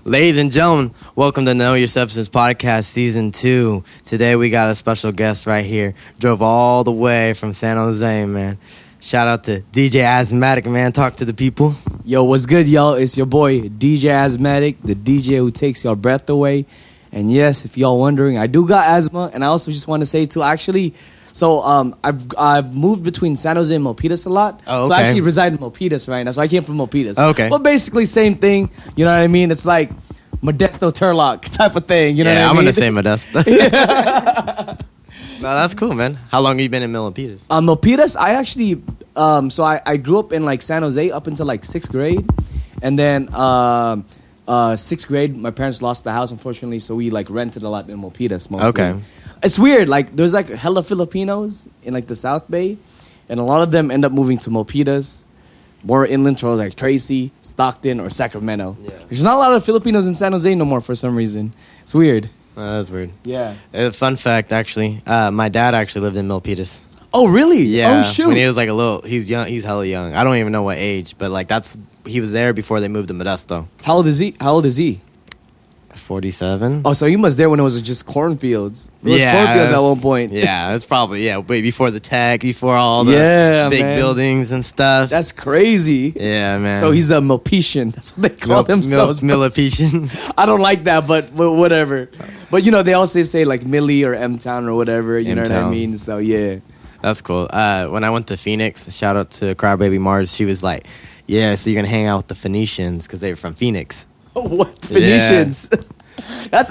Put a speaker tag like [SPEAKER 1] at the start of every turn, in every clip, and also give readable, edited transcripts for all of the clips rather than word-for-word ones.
[SPEAKER 1] Ladies and gentlemen, welcome to Know Your Substance Podcast Season 2. Today we got a special guest right here. Drove all the way from San Jose, man. Shout out to DJ Asthmatic, man. Talk to the people.
[SPEAKER 2] Yo, what's good, y'all? It's your boy, DJ Asthmatic, the DJ who takes your breath away. And yes, if y'all wondering, I do got asthma. And I also just want to say, too, actually... So I've moved between San Jose and Milpitas a lot.
[SPEAKER 1] Oh, okay.
[SPEAKER 2] So I actually reside in Milpitas right now. So I came from Milpitas.
[SPEAKER 1] Okay.
[SPEAKER 2] But basically same thing. You know what I mean? It's like Modesto Turlock type of thing. You know what I mean?
[SPEAKER 1] I'm going to say Modesto. No, that's cool, man. How long have you been in Milpitas?
[SPEAKER 2] Milpitas, I actually... So I grew up in like San Jose up until like 6th grade. And then 6th grade, my parents lost the house, unfortunately. So we like rented a lot in Milpitas mostly.
[SPEAKER 1] Okay.
[SPEAKER 2] It's weird. Like, there's like hella Filipinos in like the South Bay, and a lot of them end up moving to Milpitas, more inland towards like Tracy, Stockton, or Sacramento. Yeah. There's not a lot of Filipinos in San Jose no more for some reason. It's weird.
[SPEAKER 1] That's weird.
[SPEAKER 2] Yeah.
[SPEAKER 1] Fun fact, actually, my dad actually lived in Milpitas.
[SPEAKER 2] Oh, really?
[SPEAKER 1] Yeah.
[SPEAKER 2] Oh, shoot.
[SPEAKER 1] When he was like a little, he's young. He's hella young. I don't even know what age, but like he was there before they moved to Modesto.
[SPEAKER 2] How old is he?
[SPEAKER 1] 47.
[SPEAKER 2] Oh, so he was there when it was just cornfields. It was cornfields at one point.
[SPEAKER 1] Yeah, it's probably, way before the tech, before all the big buildings and stuff.
[SPEAKER 2] That's crazy.
[SPEAKER 1] Yeah, man.
[SPEAKER 2] So he's a Milpetian. That's what they call themselves.
[SPEAKER 1] Millipetian.
[SPEAKER 2] I don't like that, but whatever. But, you know, they also say like Millie or M-Town or whatever. You know what I mean? So, yeah.
[SPEAKER 1] That's cool. When I went to Phoenix, shout out to Crybaby Mars, she was like, yeah, so you're going to hang out with the Phoenicians because they were from Phoenix.
[SPEAKER 2] What? Phoenicians? Yeah.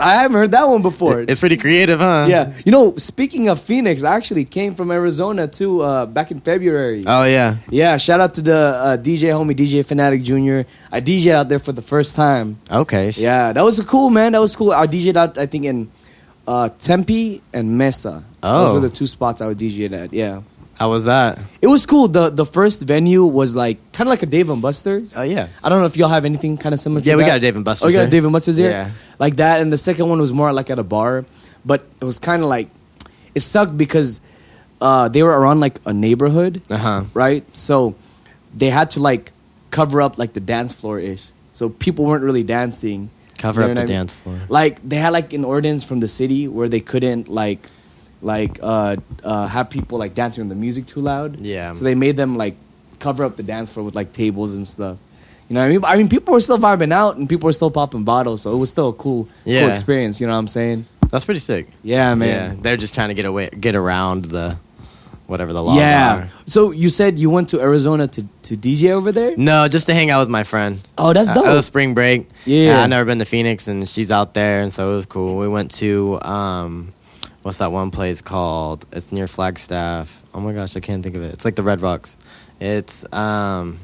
[SPEAKER 2] I haven't heard that one before.
[SPEAKER 1] It's pretty creative, huh?
[SPEAKER 2] Yeah. You know, speaking of Phoenix, I actually came from Arizona too back in February.
[SPEAKER 1] Oh, yeah.
[SPEAKER 2] Yeah, shout out to the DJ homie, DJ Fanatic Jr. I DJ'd out there for the first time.
[SPEAKER 1] Okay.
[SPEAKER 2] Yeah, that was cool, man. That was cool. I DJ'd out, I think, in Tempe and Mesa.
[SPEAKER 1] Oh.
[SPEAKER 2] Those were the two spots I would DJ at, yeah.
[SPEAKER 1] How was that?
[SPEAKER 2] It was cool. The first venue was like kind of like a Dave & Buster's.
[SPEAKER 1] Oh, yeah.
[SPEAKER 2] I don't know if y'all have anything kind of similar to that.
[SPEAKER 1] Yeah, we got a Dave & Buster's.
[SPEAKER 2] Oh, you got a Dave & Buster's here?
[SPEAKER 1] Yeah.
[SPEAKER 2] Like that. And the second one was more like at a bar. But it was kind of like, it sucked because they were around like a neighborhood.
[SPEAKER 1] Uh-huh.
[SPEAKER 2] Right? So they had to like cover up like the dance floor-ish. So people weren't really dancing.
[SPEAKER 1] Cover up the dance floor.
[SPEAKER 2] Like they had like an ordinance from the city where they couldn't have people like dancing with the music too loud.
[SPEAKER 1] Yeah.
[SPEAKER 2] So they made them like cover up the dance floor with like tables and stuff. You know what I mean? I mean, people were still vibing out and people were still popping bottles, so it was still a cool experience. You know what I'm saying?
[SPEAKER 1] That's pretty sick.
[SPEAKER 2] Yeah, man.
[SPEAKER 1] Yeah, they're just trying to get around the whatever the laws are.
[SPEAKER 2] So you said you went to Arizona to DJ over there?
[SPEAKER 1] No, just to hang out with my friend.
[SPEAKER 2] Oh, that's dope.
[SPEAKER 1] It was spring break.
[SPEAKER 2] Yeah.
[SPEAKER 1] I've never been to Phoenix, and she's out there, and so it was cool. We went to what's that one place called? It's near Flagstaff. Oh my gosh, I can't think of it. It's like the Red Rocks. It's Sedona.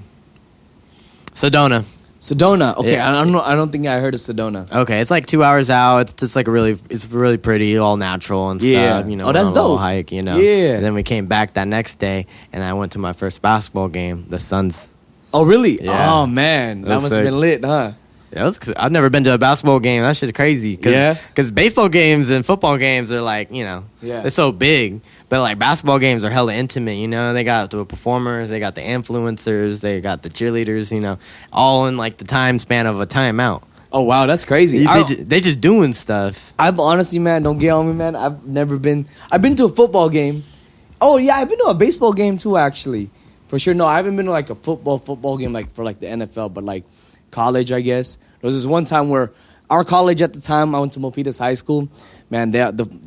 [SPEAKER 2] Sedona. Okay,
[SPEAKER 1] Yeah.
[SPEAKER 2] I don't think I heard of Sedona.
[SPEAKER 1] Okay, it's like 2 hours out. It's just like it's really pretty, all natural and
[SPEAKER 2] Yeah.
[SPEAKER 1] stuff. You know,
[SPEAKER 2] Oh, that's
[SPEAKER 1] on a little
[SPEAKER 2] dope.
[SPEAKER 1] hike. You know.
[SPEAKER 2] Yeah.
[SPEAKER 1] And then we came back that next day, and I went to my first basketball game. The Suns.
[SPEAKER 2] Oh, really?
[SPEAKER 1] Yeah.
[SPEAKER 2] Oh, man. That
[SPEAKER 1] That's
[SPEAKER 2] must have
[SPEAKER 1] sick.
[SPEAKER 2] been lit, huh?
[SPEAKER 1] Yeah, I've never been to a basketball game. That shit's crazy. Because baseball games and football games are like, they're so big. But like basketball games are hella intimate, you know. They got the performers, they got the influencers, they got the cheerleaders, all in like the time span of a timeout.
[SPEAKER 2] Oh, wow, that's crazy.
[SPEAKER 1] They just doing stuff.
[SPEAKER 2] I've honestly, man, don't get on me, man. I've been to a football game. Oh, yeah, I've been to a baseball game too, actually. For sure. No, I haven't been to like a football game like for like the NFL, but like college, I guess. There was this one time where our college at the time, I went to Milpitas High School. Man,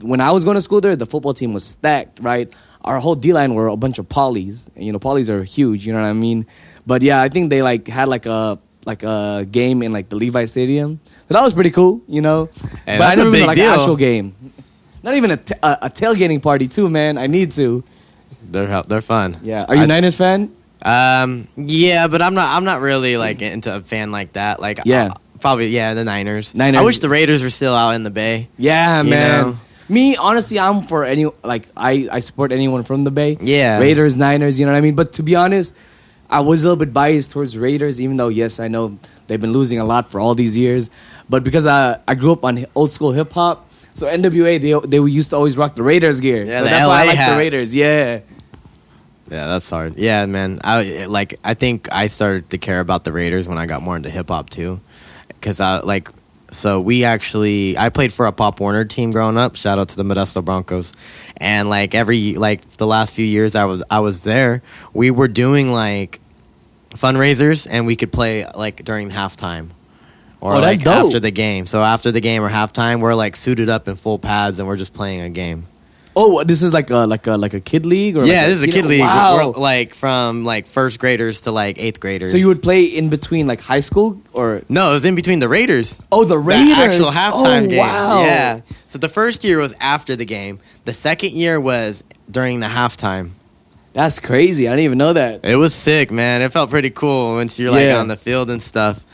[SPEAKER 2] when I was going to school there, the football team was stacked, right? Our whole D-line were a bunch of polys. And, polys are huge, you know what I mean? But yeah, I think they like had like a game in like the Levi Stadium. So that was pretty cool,
[SPEAKER 1] Hey,
[SPEAKER 2] but I never been to like
[SPEAKER 1] deal.
[SPEAKER 2] an actual game. Not even a tailgating party too, man. I need to.
[SPEAKER 1] They're fun.
[SPEAKER 2] Yeah. Are you a Niners fan?
[SPEAKER 1] Yeah, but I'm not really like into a fan like that. Like,
[SPEAKER 2] Yeah.
[SPEAKER 1] Probably, the Niners.
[SPEAKER 2] Niners.
[SPEAKER 1] I wish the Raiders were still out in the Bay.
[SPEAKER 2] Yeah, man.
[SPEAKER 1] know?
[SPEAKER 2] Me, honestly, I'm for I support anyone from the Bay.
[SPEAKER 1] Yeah.
[SPEAKER 2] Raiders, Niners, you know what I mean? But to be honest, I was a little bit biased towards Raiders, even though, yes, I know they've been losing a lot for all these years. But because I grew up on old school hip hop, so NWA, they used to always rock the Raiders gear.
[SPEAKER 1] Yeah,
[SPEAKER 2] so
[SPEAKER 1] the
[SPEAKER 2] that's why I
[SPEAKER 1] LA
[SPEAKER 2] like
[SPEAKER 1] hat.
[SPEAKER 2] the Raiders, yeah.
[SPEAKER 1] Yeah, that's hard. Yeah, man. I think I started to care about the Raiders when I got more into hip hop too, because So I played for a Pop Warner team growing up. Shout out to the Modesto Broncos. And like the last few years I was there, we were doing like fundraisers, and we could play like during halftime. Or
[SPEAKER 2] that's
[SPEAKER 1] like
[SPEAKER 2] dope.
[SPEAKER 1] after the game. So after the game or halftime, we're like suited up in full pads and we're just playing a game.
[SPEAKER 2] Oh, this is like a kid league, or
[SPEAKER 1] Yeah, this is a kid league.
[SPEAKER 2] Wow.
[SPEAKER 1] We're like from like first graders to like eighth graders.
[SPEAKER 2] So you would play in between like high school or?
[SPEAKER 1] No, it was in between the Raiders.
[SPEAKER 2] Oh, the Raiders.
[SPEAKER 1] The actual halftime game.
[SPEAKER 2] Wow.
[SPEAKER 1] Yeah. So the first year was after the game. The second year was during the halftime.
[SPEAKER 2] That's crazy. I didn't even know that.
[SPEAKER 1] It was sick, man. It felt pretty cool once you're like on the field and stuff.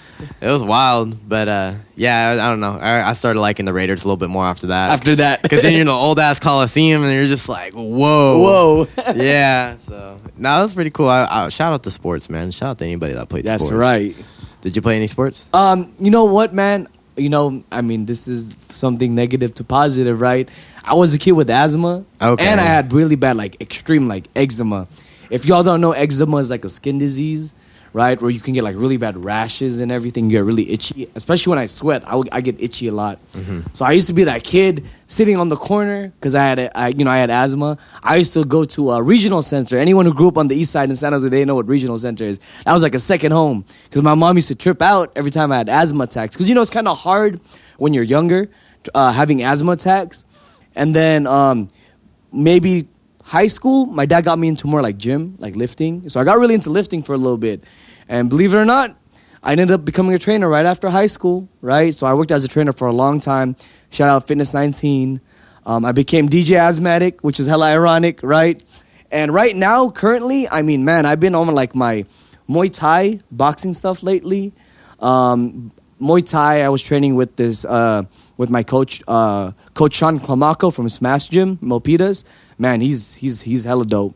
[SPEAKER 1] It was wild, but yeah, I don't know. I started liking the Raiders a little bit more after that. Because then you're in the old ass Coliseum and you're just like, whoa. Yeah, so no, that was pretty cool. I shout out to sports, man. Shout out to anybody that played sports.
[SPEAKER 2] That's right.
[SPEAKER 1] Did you play any sports?
[SPEAKER 2] You know what, man? I mean, this is something negative to positive, right? I was a kid with asthma, and I had really bad, like, extreme, like, eczema. If y'all don't know, eczema is like a skin disease, right? Where you can get like really bad rashes and everything. You get really itchy, especially when I sweat. I get itchy a lot. Mm-hmm. So I used to be that kid sitting on the corner because I had asthma. I used to go to a regional center. Anyone who grew up on the east side in San Jose, they know what regional center is. That was like a second home because my mom used to trip out every time I had asthma attacks. Because it's kind of hard when you're younger having asthma attacks. And then maybe high school, my dad got me into more like gym, like lifting. So I got really into lifting for a little bit. And believe it or not, I ended up becoming a trainer right after high school, right? So I worked as a trainer for a long time. Shout out Fitness 19. I became DJ Asthmatic, which is hella ironic, right? And right now, currently, I mean, man, I've been on like my Muay Thai boxing stuff lately. Muay Thai, I was training with with my coach, Coach Sean Clamaco from Smash Gym, Milpitas. Man, he's hella dope.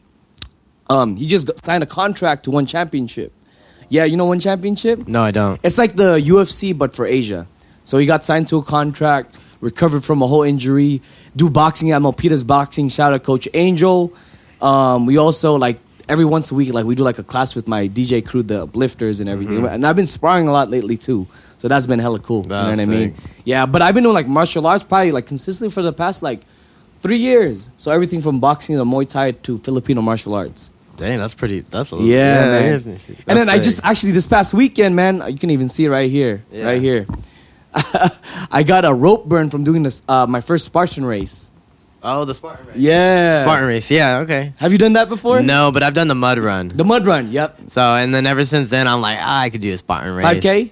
[SPEAKER 2] He just signed a contract to One Championship. Yeah, you know One Championship?
[SPEAKER 1] No, I don't.
[SPEAKER 2] It's like the UFC, but for Asia. So he got signed to a contract, recovered from a whole injury, do boxing at Milpitas Boxing. Shout out Coach Angel. We also, like, every once a week, like, we do, like, a class with my DJ crew, the Uplifters and everything. Mm-hmm. And I've been sparring a lot lately, too. So that's been hella cool.
[SPEAKER 1] That's
[SPEAKER 2] you know what I mean? Yeah, but I've been doing, like, martial arts probably, like, consistently for the past, like, 3 years. So everything from boxing to Muay Thai to Filipino martial arts.
[SPEAKER 1] Dang, that's pretty. That's a
[SPEAKER 2] man. And then I just actually this past weekend, man, you can even see it right here, right here. I got a rope burn from doing this my first Spartan race.
[SPEAKER 1] Oh, the Spartan race.
[SPEAKER 2] Yeah,
[SPEAKER 1] Spartan race. Yeah, okay.
[SPEAKER 2] Have you done that before?
[SPEAKER 1] No, but I've done the mud run.
[SPEAKER 2] The mud run, yep.
[SPEAKER 1] So and then ever since then, I'm like, I could do a Spartan race.
[SPEAKER 2] 5K.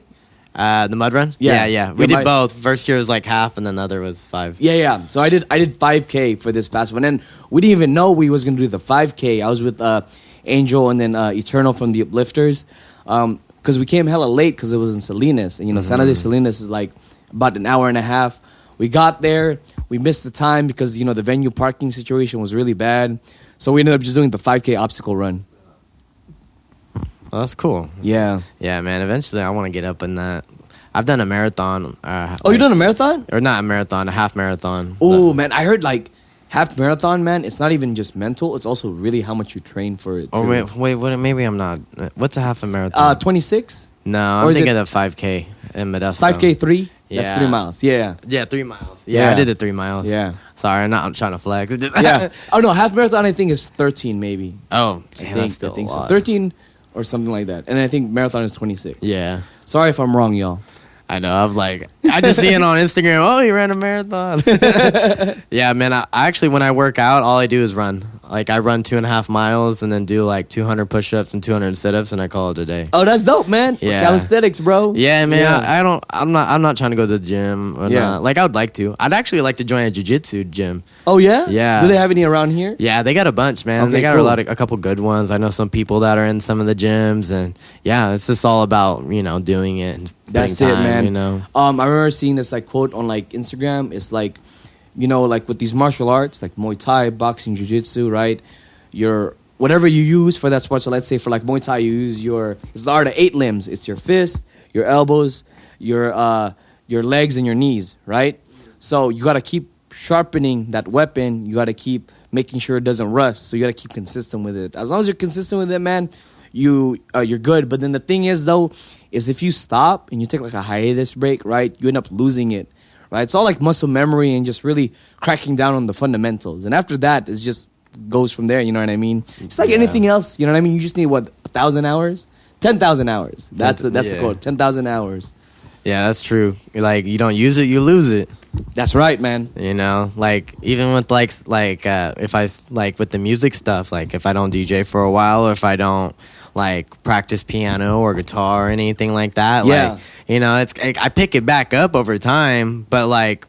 [SPEAKER 1] The mud run? Yeah. We did both. First year was like half, and then the other was 5.
[SPEAKER 2] Yeah. So I did 5K for this past one, and we didn't even know we was gonna do the 5K. I was with Angel and then Eternal from the Uplifters, because we came hella late because it was in Salinas, and San Jose Salinas is like about an hour and a half. We got there, we missed the time because the venue parking situation was really bad, so we ended up just doing the 5K obstacle run.
[SPEAKER 1] Well, that's cool.
[SPEAKER 2] Yeah.
[SPEAKER 1] Yeah, man. Eventually, I want to get up in that. I've done a marathon.
[SPEAKER 2] You done a marathon?
[SPEAKER 1] Or not a marathon, a half marathon.
[SPEAKER 2] Oh, man. I heard, like, half marathon, man, it's not even just mental. It's also really how much you train for it, too.
[SPEAKER 1] Oh, wait, maybe I'm not. What's a half a marathon?
[SPEAKER 2] 26?
[SPEAKER 1] No, I'm thinking of 5K in Modesto.
[SPEAKER 2] 5K 3?
[SPEAKER 1] Yeah.
[SPEAKER 2] That's 3 miles. Yeah.
[SPEAKER 1] Yeah, 3 miles. Yeah, I did it 3 miles.
[SPEAKER 2] Yeah.
[SPEAKER 1] Sorry, I'm trying to flex.
[SPEAKER 2] Yeah. Oh, no, half marathon, I think, is 13, maybe.
[SPEAKER 1] Oh,
[SPEAKER 2] damn,
[SPEAKER 1] that's still
[SPEAKER 2] I think
[SPEAKER 1] a lot.
[SPEAKER 2] so. 13 or something like that. And I think marathon is 26.
[SPEAKER 1] Yeah.
[SPEAKER 2] Sorry if I'm wrong, y'all.
[SPEAKER 1] I know. I was like, I just see it on Instagram. Oh, he ran a marathon. Yeah, man. I actually, when I work out, all I do is run. Like, I run 2.5 miles and then do like 200 push-ups and 200 sit-ups, and I call it a day.
[SPEAKER 2] Oh, that's dope, man.
[SPEAKER 1] Yeah.
[SPEAKER 2] Calisthenics, bro.
[SPEAKER 1] Yeah, man. Yeah. I'm not trying to go to the gym or not. Like, I would like to. I'd actually like to join a jiu-jitsu gym.
[SPEAKER 2] Oh, yeah?
[SPEAKER 1] Yeah.
[SPEAKER 2] Do they have any around here?
[SPEAKER 1] Yeah, they got a bunch, man.
[SPEAKER 2] Okay,
[SPEAKER 1] they got
[SPEAKER 2] cool.
[SPEAKER 1] a couple good ones. I know some people that are in some of the gyms, and yeah, it's just all about doing it. And
[SPEAKER 2] that's
[SPEAKER 1] time,
[SPEAKER 2] it, man. I remember seeing this like quote on like Instagram. It's like, like with these martial arts, like Muay Thai, boxing, jiu-jitsu, right? Whatever you use for that sport. So let's say for like Muay Thai, you use it's the art of 8 limbs. It's your fist, your elbows, your legs, and your knees, right? So you got to keep sharpening that weapon. You got to keep making sure it doesn't rust. So you got to keep consistent with it. As long as you're consistent with it, man, you're good. But then the thing is though, is if you stop and you take like a hiatus break, right, you end up losing it, right? It's all like muscle memory and just really cracking down on the fundamentals. And after that, it's just goes from there. You know what I mean? It's like anything else. You know what I mean? You just need 1,000 hours, 10,000 hours. That's the quote. 10,000 hours.
[SPEAKER 1] Yeah, that's true. Like, you don't use it, you lose it.
[SPEAKER 2] That's right, man.
[SPEAKER 1] You know, like, even with if I like with the music stuff, like if I don't DJ for a while, or if I don't like practice piano or guitar or anything like that, like, you know, it's I pick it back up over time. But like,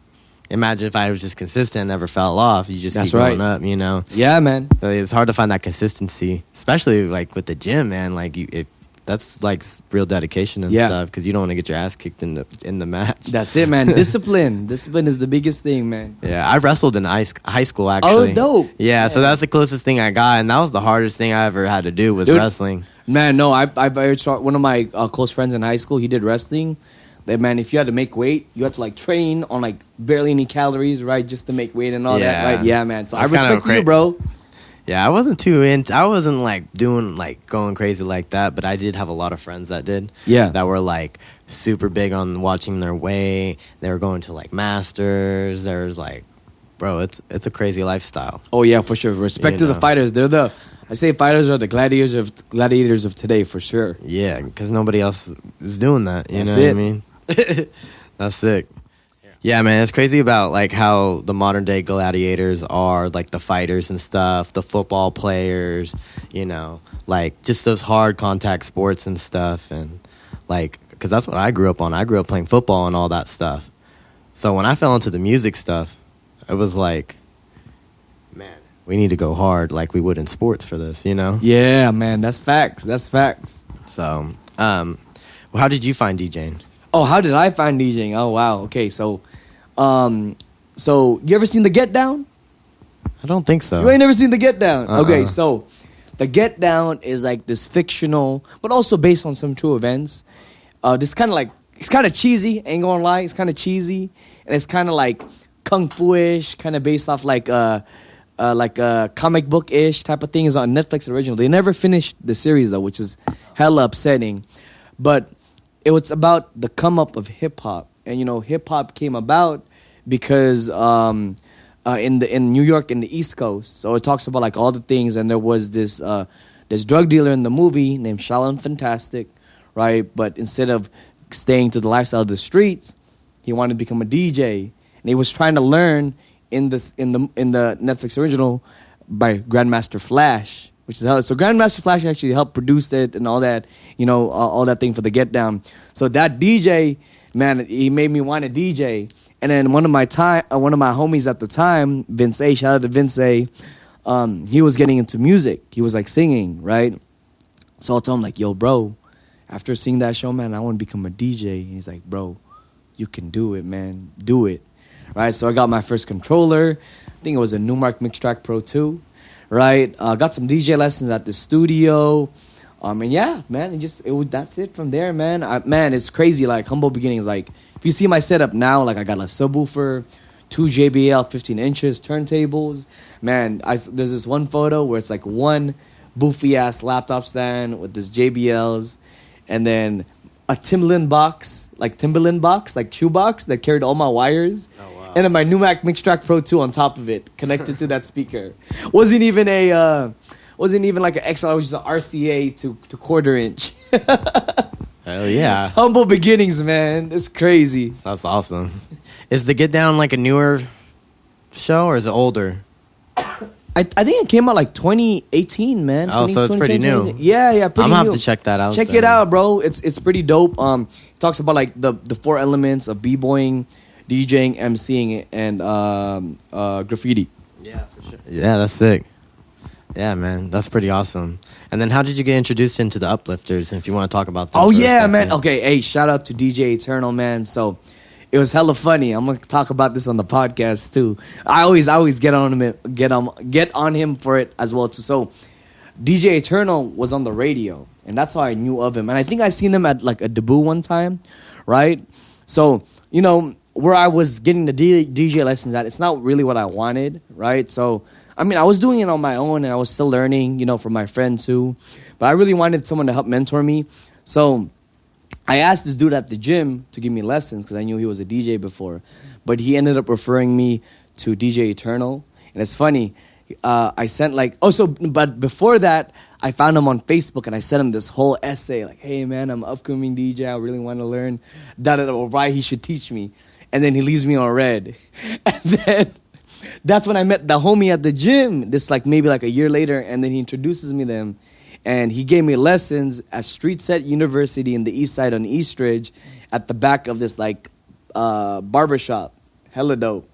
[SPEAKER 1] imagine if I was just consistent, never fell off. You just keep going up, you know.
[SPEAKER 2] Yeah, man.
[SPEAKER 1] So it's hard to find that consistency, especially like with the gym, man. Like if that's like real dedication and stuff, because you don't want to get your ass kicked in the match.
[SPEAKER 2] That's it, man. Discipline is the biggest thing, man.
[SPEAKER 1] Yeah, I wrestled in high school actually.
[SPEAKER 2] Oh, dope.
[SPEAKER 1] Yeah, so that's the closest thing I got, and that was the hardest thing I ever had to do was wrestling.
[SPEAKER 2] Man, no, I've one of my close friends in high school. He did wrestling. That, man, if you had to make weight, you had to like train on like barely any calories, right, just to make weight and all that, right? Yeah, man. So that's I respect you, bro.
[SPEAKER 1] Yeah, I wasn't too into. I wasn't like doing like going crazy like that, but I did have a lot of friends that did. Yeah, that were like super big on watching their weight. They were going to like masters. There's like, bro, it's a crazy lifestyle.
[SPEAKER 2] Oh yeah, for sure. Respect to the fighters. I say fighters are the gladiators of today for sure.
[SPEAKER 1] Yeah, because nobody else is doing that. You know what I mean? That's sick. Yeah, man, it's crazy about like how the modern day gladiators are, like the fighters and stuff, the football players, you know, like just those hard contact sports and stuff, and like because that's what I grew up on. I grew up playing football and all that stuff. So when I fell into the music stuff, it was like, man, we need to go hard like we would in sports for this, you know?
[SPEAKER 2] Yeah, man, that's facts. That's facts.
[SPEAKER 1] So, how did you find DJing?
[SPEAKER 2] Oh, how did I find DJing? Oh, wow. Okay, so you ever seen The Get Down?
[SPEAKER 1] I don't think so.
[SPEAKER 2] You ain't never seen The Get Down? Okay, so The Get Down is like this fictional, but also based on some true events. This kind of like, it's kind of cheesy, ain't gonna lie. It's kind of cheesy, and it's kind of like kung fu-ish, kind of based off like a comic book-ish type of thing. Is on Netflix original. They never finished the series though, which is hella upsetting. But it was about the come up of hip hop, and you know, hip hop came about because in New York in the East Coast. So it talks about like all the things, and there was this drug dealer in the movie named Shaolin Fantastic, right? But instead of staying to the lifestyle of the streets, he wanted to become a DJ, and he was trying to learn in the Netflix original by Grandmaster Flash. Which is so Grandmaster Flash actually helped produce it and all that, you know, all that thing for the Get Down. So that DJ, man, he made me want to DJ. And then one of my homies at the time, Vince A, shout out to Vince A, he was getting into music. He was like singing, right? So I told him like, yo, bro, after seeing that show, man, I want to become a DJ. And he's like, bro, you can do it, man. Do it. Right? So I got my first controller. I think it was a Numark Mixtrack Pro 2. Right, got some DJ lessons at the studio, and yeah, man, that's it from there, man. Man, it's crazy, like humble beginnings. Like if you see my setup now, like I got a subwoofer, 2 JBL 15 inches turntables. Man, there's this one photo where it's like one boofy ass laptop stand with this JBLs, and then a Timberland box, like shoebox that carried all my wires. Oh, wow. And then my Numark Mixtrack Pro 2 on top of it, connected to that speaker. Wasn't even like an XLR, which is an RCA to quarter inch.
[SPEAKER 1] Hell yeah.
[SPEAKER 2] It's humble beginnings, man. It's crazy.
[SPEAKER 1] That's awesome. Is the Get Down like a newer show, or is it older?
[SPEAKER 2] I think it came out like 2018, man.
[SPEAKER 1] Oh, so it's pretty new.
[SPEAKER 2] Yeah, pretty new.
[SPEAKER 1] I'm gonna have to check that out.
[SPEAKER 2] Check it out, bro. It's pretty dope. It talks about like the 4 elements of b-boying, DJing, MCing, and graffiti.
[SPEAKER 1] Yeah, for sure. Yeah, that's sick. Yeah, man, that's pretty awesome. And then how did you get introduced into the Uplifters, if you want to talk about that?
[SPEAKER 2] Oh, yeah, man. Okay, hey, shout out to DJ Eternal, man. So it was hella funny. I'm going to talk about this on the podcast, too. I always get on him for it as well, too. So DJ Eternal was on the radio, and that's how I knew of him. And I think I seen him at like a debut one time, right? So, you know, where I was getting the DJ lessons at, it's not really what I wanted, right? So, I mean, I was doing it on my own, and I was still learning, you know, from my friends too. But I really wanted someone to help mentor me. So I asked this dude at the gym to give me lessons because I knew he was a DJ before. But he ended up referring me to DJ Eternal. And it's funny. I sent but before that, I found him on Facebook and I sent him this whole essay like, hey man, I'm an upcoming DJ. I really want to learn why he should teach me. And then he leaves me on red. And then that's when I met the homie at the gym, maybe a year later. And then he introduces me to him. And he gave me lessons at Street Set University in the East Side on Eastridge at the back of this barbershop. Hella dope.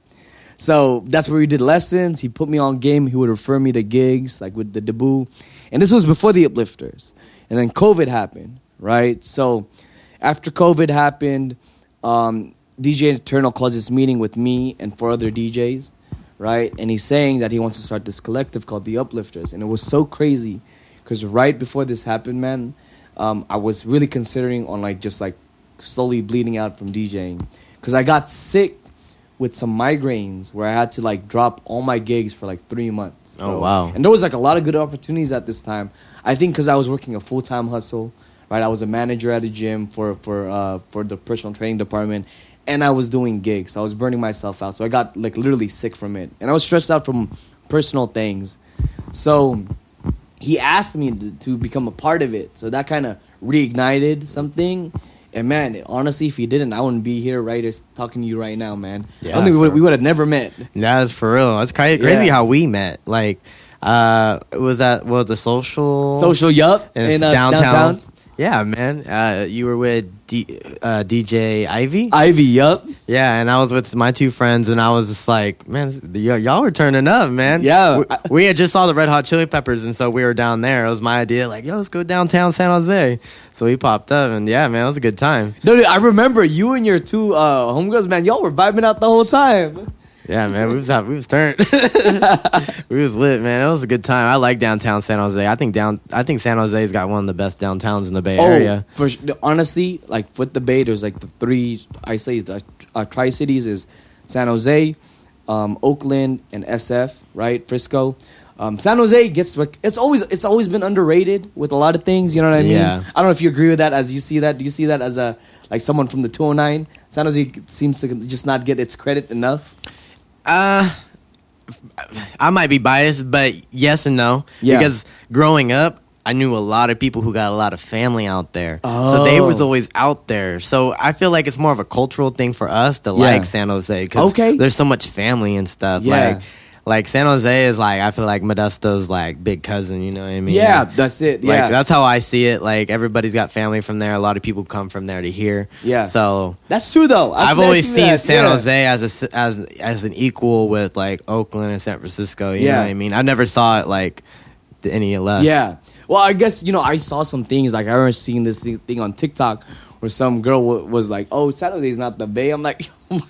[SPEAKER 2] So that's where we did lessons. He put me on game. He would refer me to gigs with the debut. And this was before the Uplifters. And then COVID happened, right? So after COVID happened, DJ Eternal calls this meeting with me and 4 other DJs, right? And he's saying that he wants to start this collective called the Uplifters. And it was so crazy because right before this happened, man, I was really considering on slowly bleeding out from DJing because I got sick with some migraines where I had to drop all my gigs for 3 months. Bro.
[SPEAKER 1] Oh, wow.
[SPEAKER 2] And there was a lot of good opportunities at this time. I think because I was working a full-time hustle, right? I was a manager at a gym for the personal training department, and I was doing gigs. I was burning myself out. So I got literally sick from it. And I was stressed out from personal things. So he asked me to become a part of it. So that kind of reignited something. And man, honestly, if he didn't, I wouldn't be here talking to you right now, man. Yeah, I don't think we would have never met.
[SPEAKER 1] That's for real. That's crazy how we met. Was that the social?
[SPEAKER 2] Yup, in downtown.
[SPEAKER 1] Yeah, man. You were with DJ Ivy?
[SPEAKER 2] Ivy, yup.
[SPEAKER 1] Yeah, and I was with my 2 friends, and I was just like, man, y'all were turning up, man.
[SPEAKER 2] Yeah.
[SPEAKER 1] We had just saw the Red Hot Chili Peppers, and so we were down there. It was my idea, yo, let's go downtown San Jose. So we popped up, and yeah, man, it was a good time.
[SPEAKER 2] No, dude, I remember you and your 2 homegirls, man. Y'all were vibing out the whole time.
[SPEAKER 1] Yeah, man, we was turned. We was lit, man. It was a good time. I like downtown San Jose. I think San Jose's got one of the best downtowns in the Bay Area.
[SPEAKER 2] Honestly, with the Bay, there's the 3. I say the Tri-Cities is San Jose, Oakland, and SF, right? Frisco. San Jose it's always been underrated with a lot of things. You know what I mean?
[SPEAKER 1] Yeah.
[SPEAKER 2] I don't know if you agree with that. As you see that, do you see that as a someone from the 209? San Jose seems to just not get its credit enough.
[SPEAKER 1] I might be biased, but yes and no.
[SPEAKER 2] Yeah.
[SPEAKER 1] Because growing up, I knew a lot of people who got a lot of family out there. Oh. So they was always out there. So I feel like it's more of a cultural thing for us to like San Jose. Because there's so much family and stuff.
[SPEAKER 2] Yeah.
[SPEAKER 1] Like San Jose is I feel like Modesto's big cousin, you know what I mean?
[SPEAKER 2] Yeah, that's it. Yeah.
[SPEAKER 1] That's how I see it. Everybody's got family from there. A lot of people come from there to here.
[SPEAKER 2] Yeah.
[SPEAKER 1] So
[SPEAKER 2] that's true though.
[SPEAKER 1] I've always seen San Jose as an equal with Oakland and San Francisco, you know what I mean? I never saw it any less.
[SPEAKER 2] Yeah. Well, I guess, I saw some things. I remember seeing this thing on TikTok where some girl was like, oh, San Jose's not the Bay. I'm like, oh my God.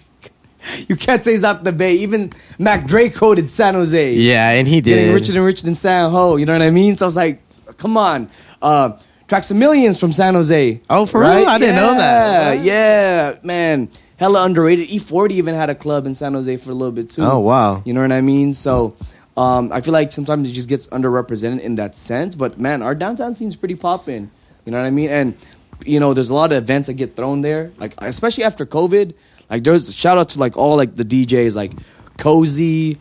[SPEAKER 2] You can't say it's not the Bay. Even Mac Dre quoted San Jose.
[SPEAKER 1] Yeah, and he did.
[SPEAKER 2] Getting richer and richer than San Ho. You know what I mean? So I was like, come on. Tracks of Millions from San Jose.
[SPEAKER 1] Oh, for real? I didn't know that.
[SPEAKER 2] Yeah, man. Hella underrated. E40 even had a club in San Jose for a little bit too.
[SPEAKER 1] Oh, wow.
[SPEAKER 2] You know what I mean? So I feel like sometimes it just gets underrepresented in that sense. But man, our downtown scene's pretty poppin'. You know what I mean? And there's a lot of events that get thrown there. Especially after COVID. There's a shout out to all the DJs Cozy,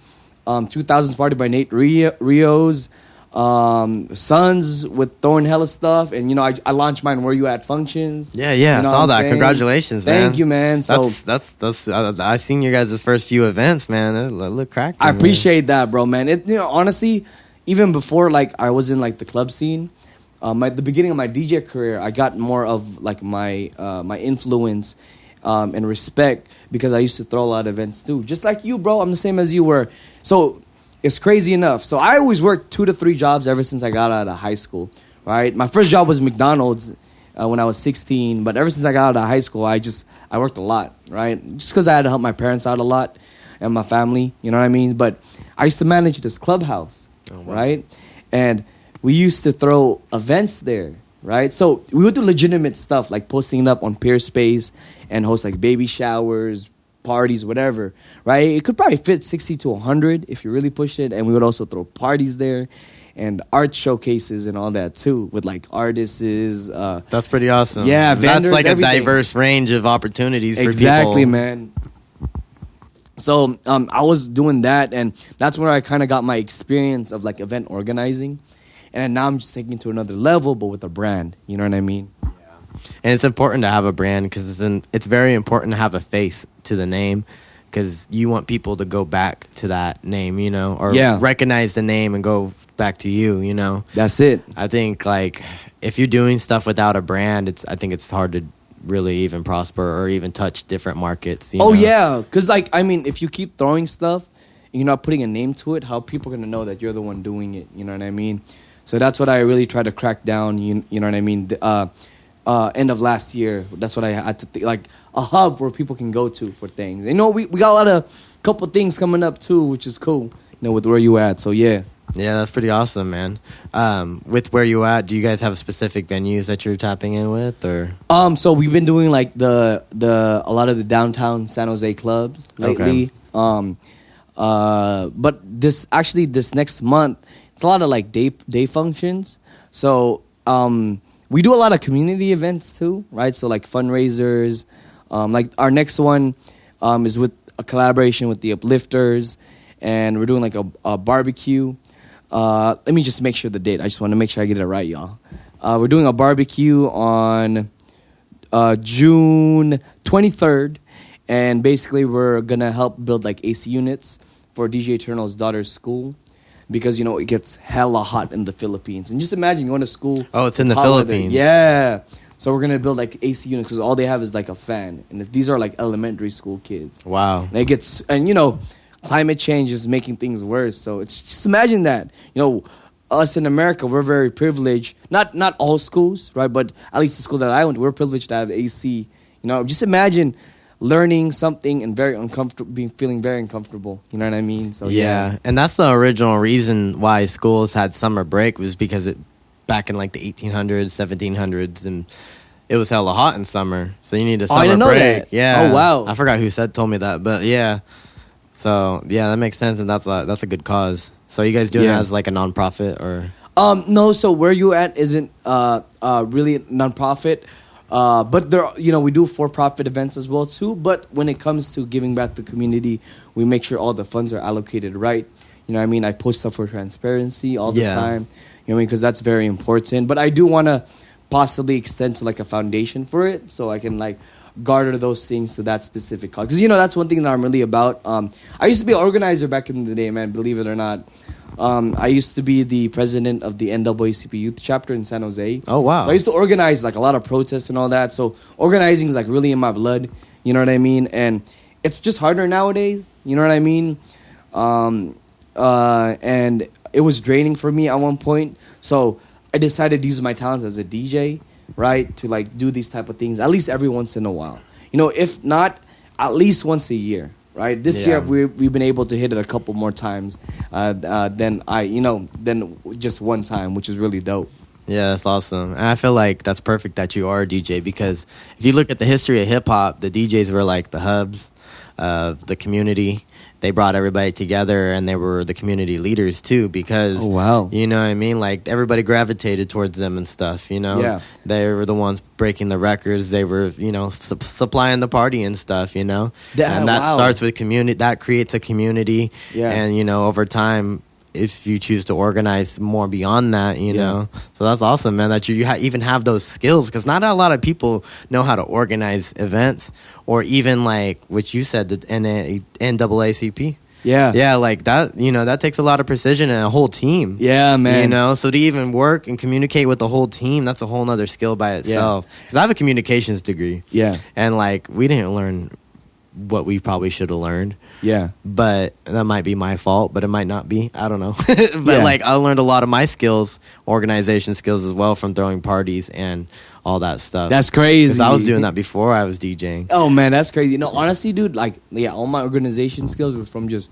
[SPEAKER 2] 2000s Party by Nate Rios, Sons with throwing hella stuff, and I launched mine Where You At functions.
[SPEAKER 1] Yeah, I saw that. Congratulations, man.
[SPEAKER 2] Thank you, man. So
[SPEAKER 1] that's I seen your guys' first few events, man. It look cracking.
[SPEAKER 2] I appreciate that, bro, man. It honestly, even before I was in the club scene, at the beginning of my DJ career, I got more of my my influence. And respect because I used to throw a lot of events too. Just like you, bro. I'm the same as you were. So it's crazy enough. So I always worked 2 to 3 jobs ever since I got out of high school, right? My first job was McDonald's when I was 16. But ever since I got out of high school, I worked a lot, right? Just because I had to help my parents out a lot and my family, you know what I mean? But I used to manage this clubhouse, right? And we used to throw events there. Right? So we would do legitimate stuff like posting up on Peer Space and host baby showers, parties, whatever. Right? It could probably fit 60 to 100 if you really pushed it. And we would also throw parties there. and art showcases and all that too, with like artists.
[SPEAKER 1] That's pretty awesome.
[SPEAKER 2] Yeah, vendors,
[SPEAKER 1] that's like
[SPEAKER 2] everything.
[SPEAKER 1] a diverse range of opportunities for people.
[SPEAKER 2] Exactly, man. So I was doing that, and that's where I kind of got my experience of like event organizing, and now I'm just taking it to another level, but with a brand. You know what I mean?
[SPEAKER 1] Yeah. And it's important to have a brand because it's very important to have a face to the name. Because you want people to go back to that name, you know, or recognize the name and go back to you, you know.
[SPEAKER 2] That's it.
[SPEAKER 1] I think like if you're doing stuff without a brand, I think it's hard to really even prosper or even touch different markets. You know?
[SPEAKER 2] Yeah, because like I mean, if you keep throwing stuff and you're not putting a name to it, how are people gonna know that you're the one doing it? You know what I mean? So that's what I really try to crack down. You know what I mean? End of last year, that's what I had to think, like a hub where people can go to for things. You know, we got a lot of couple things coming up too, which is cool. You know, with where you at. So yeah.
[SPEAKER 1] Yeah, that's pretty awesome, man. With where you at, do you guys have specific venues that you're tapping in with, or?
[SPEAKER 2] So we've been doing like a lot of the downtown San Jose clubs lately. Okay. But this next month, it's a lot of like day functions. So we do a lot of community events too, right? So like fundraisers. Like our next one is with a collaboration with the Uplifters, and we're doing like a barbecue. Let me just make sure the date. I just want to make sure I get it right, y'all. We're doing a barbecue on June 23rd, and basically we're gonna help build like AC units for DJ Eternal's daughter's school. Because, you know, it gets hella hot in the Philippines. And just imagine going to school.
[SPEAKER 1] Oh, it's in the Philippines.
[SPEAKER 2] Yeah. So we're going to build, like, AC units because all they have is, like, a fan. And these are, like, elementary school kids.
[SPEAKER 1] Wow.
[SPEAKER 2] And you know, climate change is making things worse. So it's just imagine that. You know, us in America, we're very privileged. Not all schools, right? But at least the school that I went to, we're privileged to have AC. You know, just imagine learning something and feeling very uncomfortable. You know what I mean? So
[SPEAKER 1] yeah. And that's the original reason why schools had summer break, was because back in like the 1800s, 1700s, and it was hella hot in summer. So you need a summer
[SPEAKER 2] I didn't know
[SPEAKER 1] break.
[SPEAKER 2] That.
[SPEAKER 1] Yeah.
[SPEAKER 2] Oh wow.
[SPEAKER 1] I forgot who told me that, but yeah. So yeah, that makes sense, and that's a good cause. So you guys doing it as like a nonprofit or?
[SPEAKER 2] No. So where you at isn't really nonprofit. But there, you know, we do for-profit events as well too. But when it comes to giving back to the community, we make sure all the funds are allocated right. You know what I mean? I post stuff for transparency all the time. You know what I mean? Because that's very important. But I do want to possibly extend to like a foundation for it, so I can like garner those things to that specific cause. Because, you know, that's one thing that I'm really about. I used to be an organizer back in the day, man, believe it or not. I used to be the president of the NAACP youth chapter in San Jose.
[SPEAKER 1] Oh, wow.
[SPEAKER 2] So I used to organize like a lot of protests and all that. So organizing is like really in my blood. You know what I mean? And it's just harder nowadays. You know what I mean? And it was draining for me at one point. So I decided to use my talents as a DJ, right? To like do these type of things at least every once in a while. You know, if not, at least once a year. Right, this year we've been able to hit it a couple more times than just one time, which is really dope.
[SPEAKER 1] Yeah, that's awesome, and I feel like that's perfect that you are a DJ, because if you look at the history of hip hop, the DJs were like the hubs of the community. They brought everybody together, and they were the community leaders too, because you know what I mean, like everybody gravitated towards them and stuff, you know. They were the ones breaking the records. They were, you know, supplying the party and stuff, you know. And that starts with community. That creates a community, and you know, over time, if you choose to organize more beyond that, you know. So that's awesome, man, that you even have those skills, because not a lot of people know how to organize events, or even like what you said, the NAACP. Yeah, like that, you know, that takes a lot of precision and a whole team.
[SPEAKER 2] Yeah, man.
[SPEAKER 1] You know, so to even work and communicate with the whole team, that's a whole nother skill by itself. Because I have a communications degree. Yeah. And like, we didn't learn what we probably should have learned. Yeah. But that might be my fault, but it might not be. I don't know. But like, I learned a lot of my skills, organization skills as well, from throwing parties and all that stuff.
[SPEAKER 2] That's crazy.
[SPEAKER 1] Because I was doing that before I was DJing.
[SPEAKER 2] Oh man, that's crazy. No, honestly, dude, like, all my organization skills were from just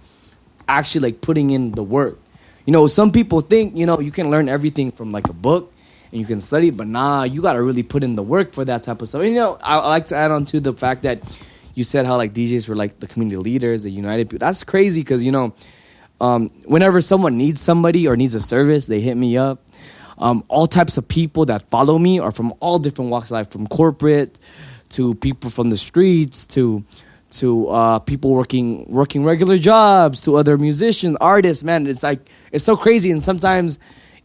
[SPEAKER 2] actually like putting in the work. You know, some people think, you know, you can learn everything from like a book and you can study, but nah, you got to really put in the work for that type of stuff. And, you know, I like to add on to the fact that you said how like DJs were like the community leaders, the united people. That's crazy, because, you know, Whenever someone needs somebody or needs a service, they hit me up. All types of people that follow me are from all different walks of life, from corporate to people from the streets to people working regular jobs to other musicians, artists. Man, it's so crazy, and sometimes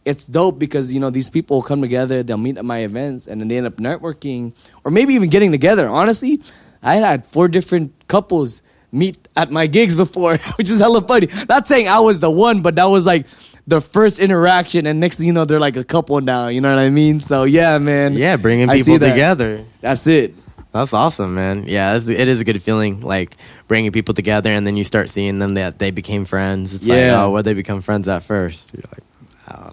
[SPEAKER 2] it's dope because these people come together, they'll meet at my events, and then they end up networking or maybe even getting together. Honestly, I had 4 different couples meet at my gigs before, which is hella funny. Not saying I was the one, but that was like the first interaction, and next thing you know, they're like a couple now. You know what I mean? So yeah, man.
[SPEAKER 1] Yeah, bringing people together.
[SPEAKER 2] That's it.
[SPEAKER 1] That's awesome, man. Yeah, it is a good feeling, like bringing people together, and then you start seeing them that they became friends. It's like, oh, where they become friends at first. You're like,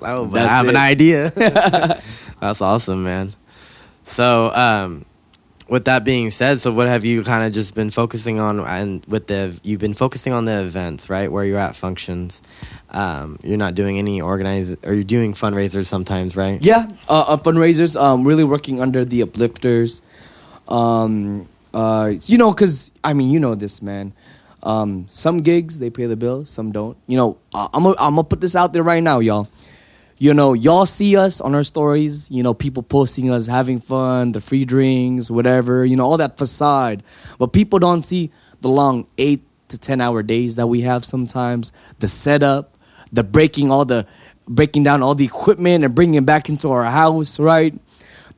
[SPEAKER 1] oh, I have an idea. That's awesome, man. So, with that being said, so what have you kind of just been focusing on? And you've been focusing on the events, right? Where you're at functions. You're not doing any or you're doing fundraisers sometimes, right?
[SPEAKER 2] Yeah, fundraisers. Really working under the Uplifters. Because this, man. Some gigs they pay the bills, some don't. I'm gonna put this out there right now, y'all. Y'all see us on our stories, people posting us having fun, the free drinks, whatever, all that facade. But people don't see the long 8 to 10 hour days that we have sometimes, the setup, the breaking down all the equipment and bringing it back into our house, right?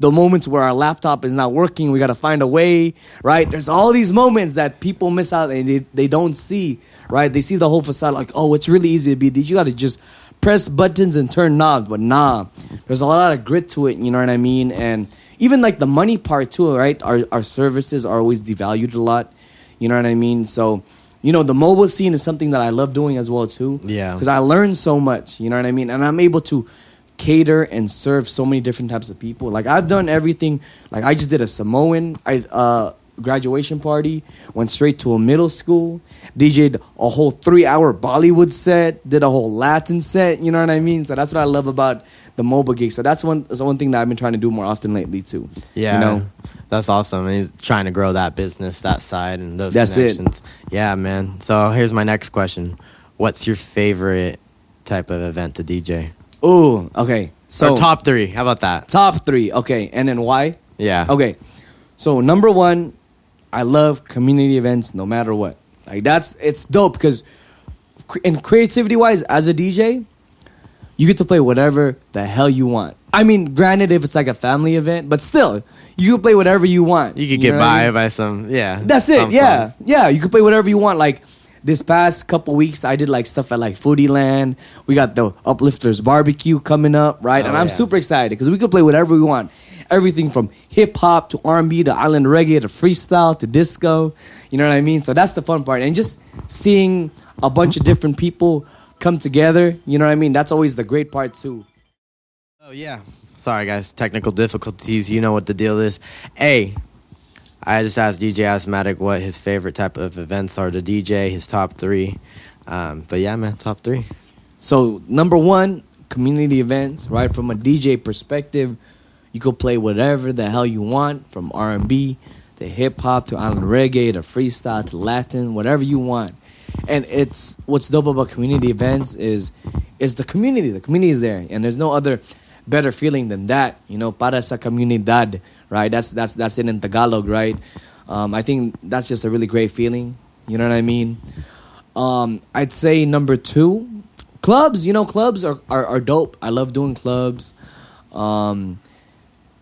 [SPEAKER 2] The moments where our laptop is not working, we got to find a way, right? There's all these moments that people miss out and they don't see, right? They see the whole facade like, oh, it's really easy to be. You got to just press buttons and turn knobs, but nah, there's a lot of grit to it, you know what I mean? And even like the money part too, right? Our services are always devalued a lot, you know what I mean? So, the mobile scene is something that I love doing as well too.
[SPEAKER 1] Yeah.
[SPEAKER 2] Because I learn so much, you know what I mean? And I'm able to cater and serve so many different types of people. Like I've done everything. Like I just did a Samoan graduation party, went straight to a middle school, DJ'd a whole 3-hour Bollywood set, did a whole Latin set, you know what I mean? So that's what I love about the mobile gig. So that's one thing that I've been trying to do more often lately too.
[SPEAKER 1] Yeah. That's awesome. And he's trying to grow that business, that side, and those connections. Yeah, man. So here's my next question. What's your favorite type of event to DJ?
[SPEAKER 2] Oh, okay. So
[SPEAKER 1] or top 3. How about that?
[SPEAKER 2] Top 3. Okay. And then why?
[SPEAKER 1] Yeah.
[SPEAKER 2] Okay. So number 1, I love community events no matter what. Like it's dope because in creativity wise, as a DJ, you get to play whatever the hell you want. I mean, granted, if it's like a family event, but still, you can play whatever you want.
[SPEAKER 1] You could get by by some, yeah.
[SPEAKER 2] That's it, yeah. Songs. Yeah, you can play whatever you want. Like, this past couple weeks, I did like stuff at like Foodie Land. We got the Uplifters barbecue coming up, right? And I'm super excited because we could play whatever we want. Everything from hip-hop to R&B to island reggae to freestyle to disco. You know what I mean? So that's the fun part. And just seeing a bunch of different people come together, you know what I mean? That's always the great part too.
[SPEAKER 1] Oh, yeah. Sorry, guys. Technical difficulties. You know what the deal is. Hey, I just asked DJ Asthmatic what his favorite type of events are to DJ, his top 3. But yeah, man, top 3.
[SPEAKER 2] So, number 1, community events, right? From a DJ perspective, you could play whatever the hell you want, from R&B to hip-hop to island reggae to freestyle to Latin, whatever you want. And it's what's dope about community events is the community. The community is there, and there's no other better feeling than that. Para sa comunidad, right? That's it in Tagalog, right? I think that's just a really great feeling. You know what I mean? I'd say number 2, clubs. Clubs are dope. I love doing clubs.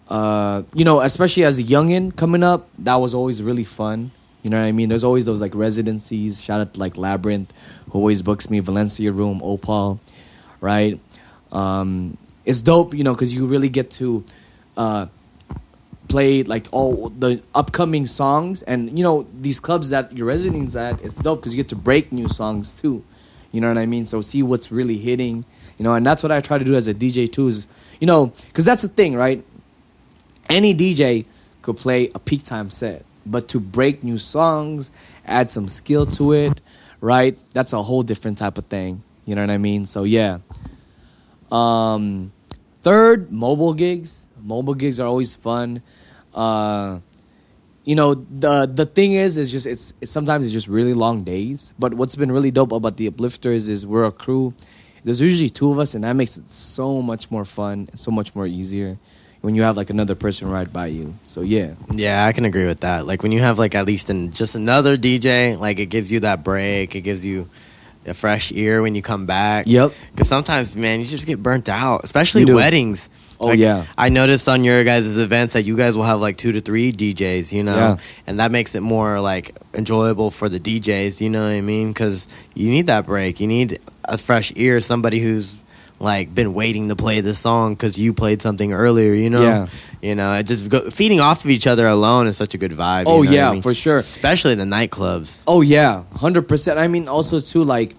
[SPEAKER 2] Especially as a youngin' coming up, that was always really fun. You know what I mean? There's always those like residencies. Shout out to like Labyrinth, who always books me, Valencia Room, Opal, right? It's dope, because you really get to play like all the upcoming songs, and these clubs that you're residing at, it's dope because you get to break new songs too. You know what I mean? So see what's really hitting, and that's what I try to do as a DJ too. Is because that's the thing, right? Any DJ could play a peak time set, but to break new songs, add some skill to it, right? That's a whole different type of thing. You know what I mean? So yeah. 3rd, mobile gigs. Mobile gigs are always fun. the thing is just it's sometimes it's just really long days. But what's been really dope about the Uplifters is we're a crew. There's usually two of us, and that makes it so much more fun and so much more easier when you have like another person right by you. So yeah.
[SPEAKER 1] Yeah, I can agree with that. Like when you have like at least just another DJ, like it gives you that break. It gives you a fresh ear when you come back.
[SPEAKER 2] Yep.
[SPEAKER 1] Because sometimes, man, you just get burnt out, especially weddings.
[SPEAKER 2] Oh,
[SPEAKER 1] like,
[SPEAKER 2] yeah.
[SPEAKER 1] I noticed on your guys' events that you guys will have like 2 to 3 DJs,
[SPEAKER 2] Yeah.
[SPEAKER 1] and that makes it more like enjoyable for the DJs, you know what I mean? Because you need that break. You need a fresh ear, somebody who's like been waiting to play this song because you played something earlier,
[SPEAKER 2] Yeah.
[SPEAKER 1] It just feeding off of each other alone is such a good vibe.
[SPEAKER 2] Oh,
[SPEAKER 1] you know
[SPEAKER 2] yeah,
[SPEAKER 1] what I mean?
[SPEAKER 2] for sure.
[SPEAKER 1] Especially the nightclubs.
[SPEAKER 2] Oh yeah, 100%. I mean, also too, like,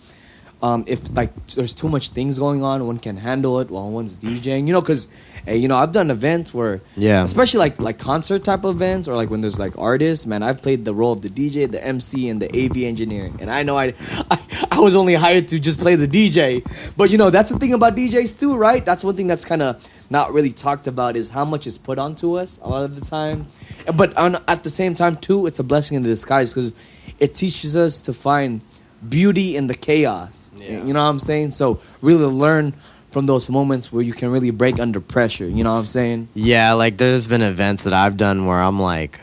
[SPEAKER 2] if like there's too much things going on, one can handle it while one's DJing. Because I've done events where, especially like concert type of events, or like when there's like artists. Man, I've played the role of the DJ, the MC, and the AV engineer. And I know I was only hired to just play the DJ, but that's the thing about DJs too, right? That's one thing that's kind of not really talked about, is how much is put onto us a lot of the time. But at the same time too, it's a blessing in disguise because it teaches us to find beauty in the chaos. Yeah. You know what I'm saying? So really learn from those moments where you can really break under pressure. You know what I'm saying?
[SPEAKER 1] Yeah, like there's been events that I've done where I'm like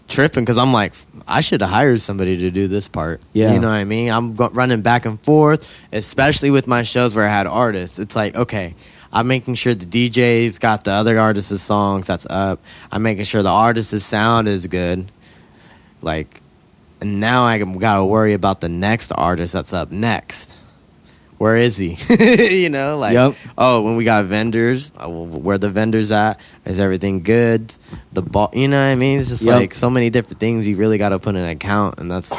[SPEAKER 1] tripping because I'm like, I should have hired somebody to do this part.
[SPEAKER 2] Yeah.
[SPEAKER 1] You know what I mean? I'm running back and forth, especially with my shows where I had artists. It's like, okay, I'm making sure the DJ's got the other artists' songs that's up. I'm making sure the artist's sound is good. Like, and now I gotta worry about the next artist that's up next. Where is he?
[SPEAKER 2] Yep.
[SPEAKER 1] Oh, when we got vendors, where the vendors at? Is everything good? The ball, you know what I mean? It's just like so many different things you really got to put in account, and that's